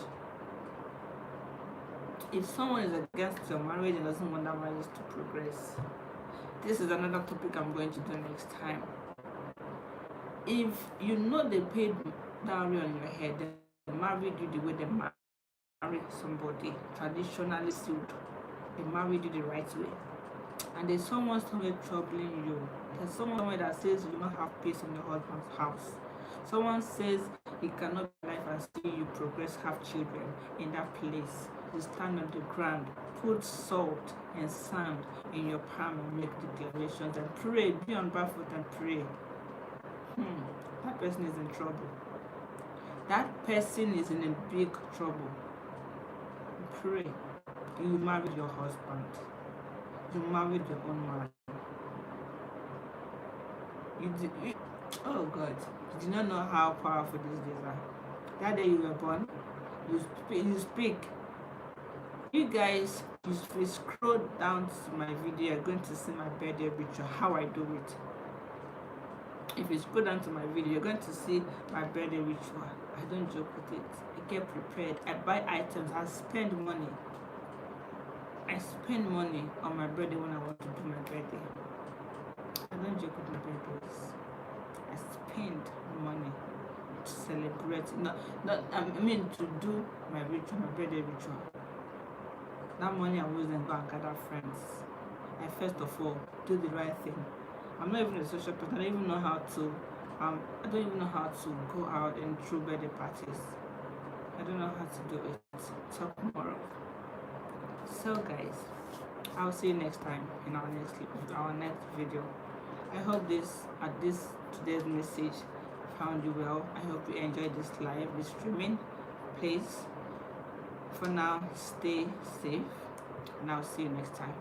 and doesn't want that marriage to progress, this is another topic I'm going to do next time. If you know they paid dowry on your head, they married you the way they marry somebody, traditionally sealed, they married you the right way, and there's someone somewhere troubling you. There's someone somewhere that says you don't have peace in your husband's house. Someone says he cannot be alive and see you progress, have children in that place. You stand on the ground, put salt and sand in your palm and make declarations and pray. Be on barefoot and pray. That person is in trouble. That person is in a big trouble. Pray. You married your husband. You married your own man. Oh God, you do not know how powerful these days are. That day you were born, you speak. You guys, if you scroll down to my video, you're going to see my birthday ritual, how I do it. If you scroll down to my video, you're going to see my birthday ritual. I don't joke with it. I get prepared. I buy items. I spend money. On my birthday when I want to do my birthday. I don't joke with my birthdays. I spend money to celebrate. To do my ritual, my birthday ritual. That money I always then go and gather friends. I first of all do the right thing. I'm not even a social person. I don't even know how to go out and throw birthday parties. I don't know how to do it. Talk more of. So guys, I'll see you next time in our next video. I hope today's message found you well. I hope you enjoyed this streaming. Please, for now, stay safe, and I'll see you next time.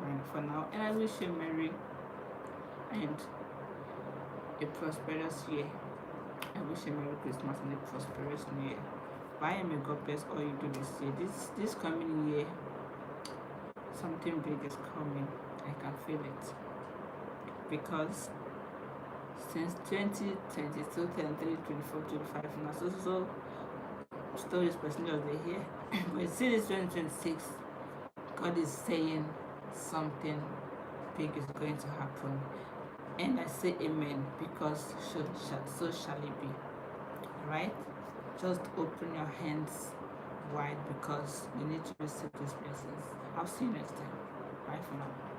And for now, and I wish you a merry and a prosperous year. I wish you a Merry Christmas and a prosperous New Year. Why may God bless all you do this year. This coming year, something big is coming. I can feel it. Because since 2022, 23, 24, 25, now so stories personally of the year. But you see this 2026, God is saying something big is going to happen. And I say amen, because so shall it be. Alright? Just open your hands wide, because you need to receive these blessings. I'll see you next time. Bye for now.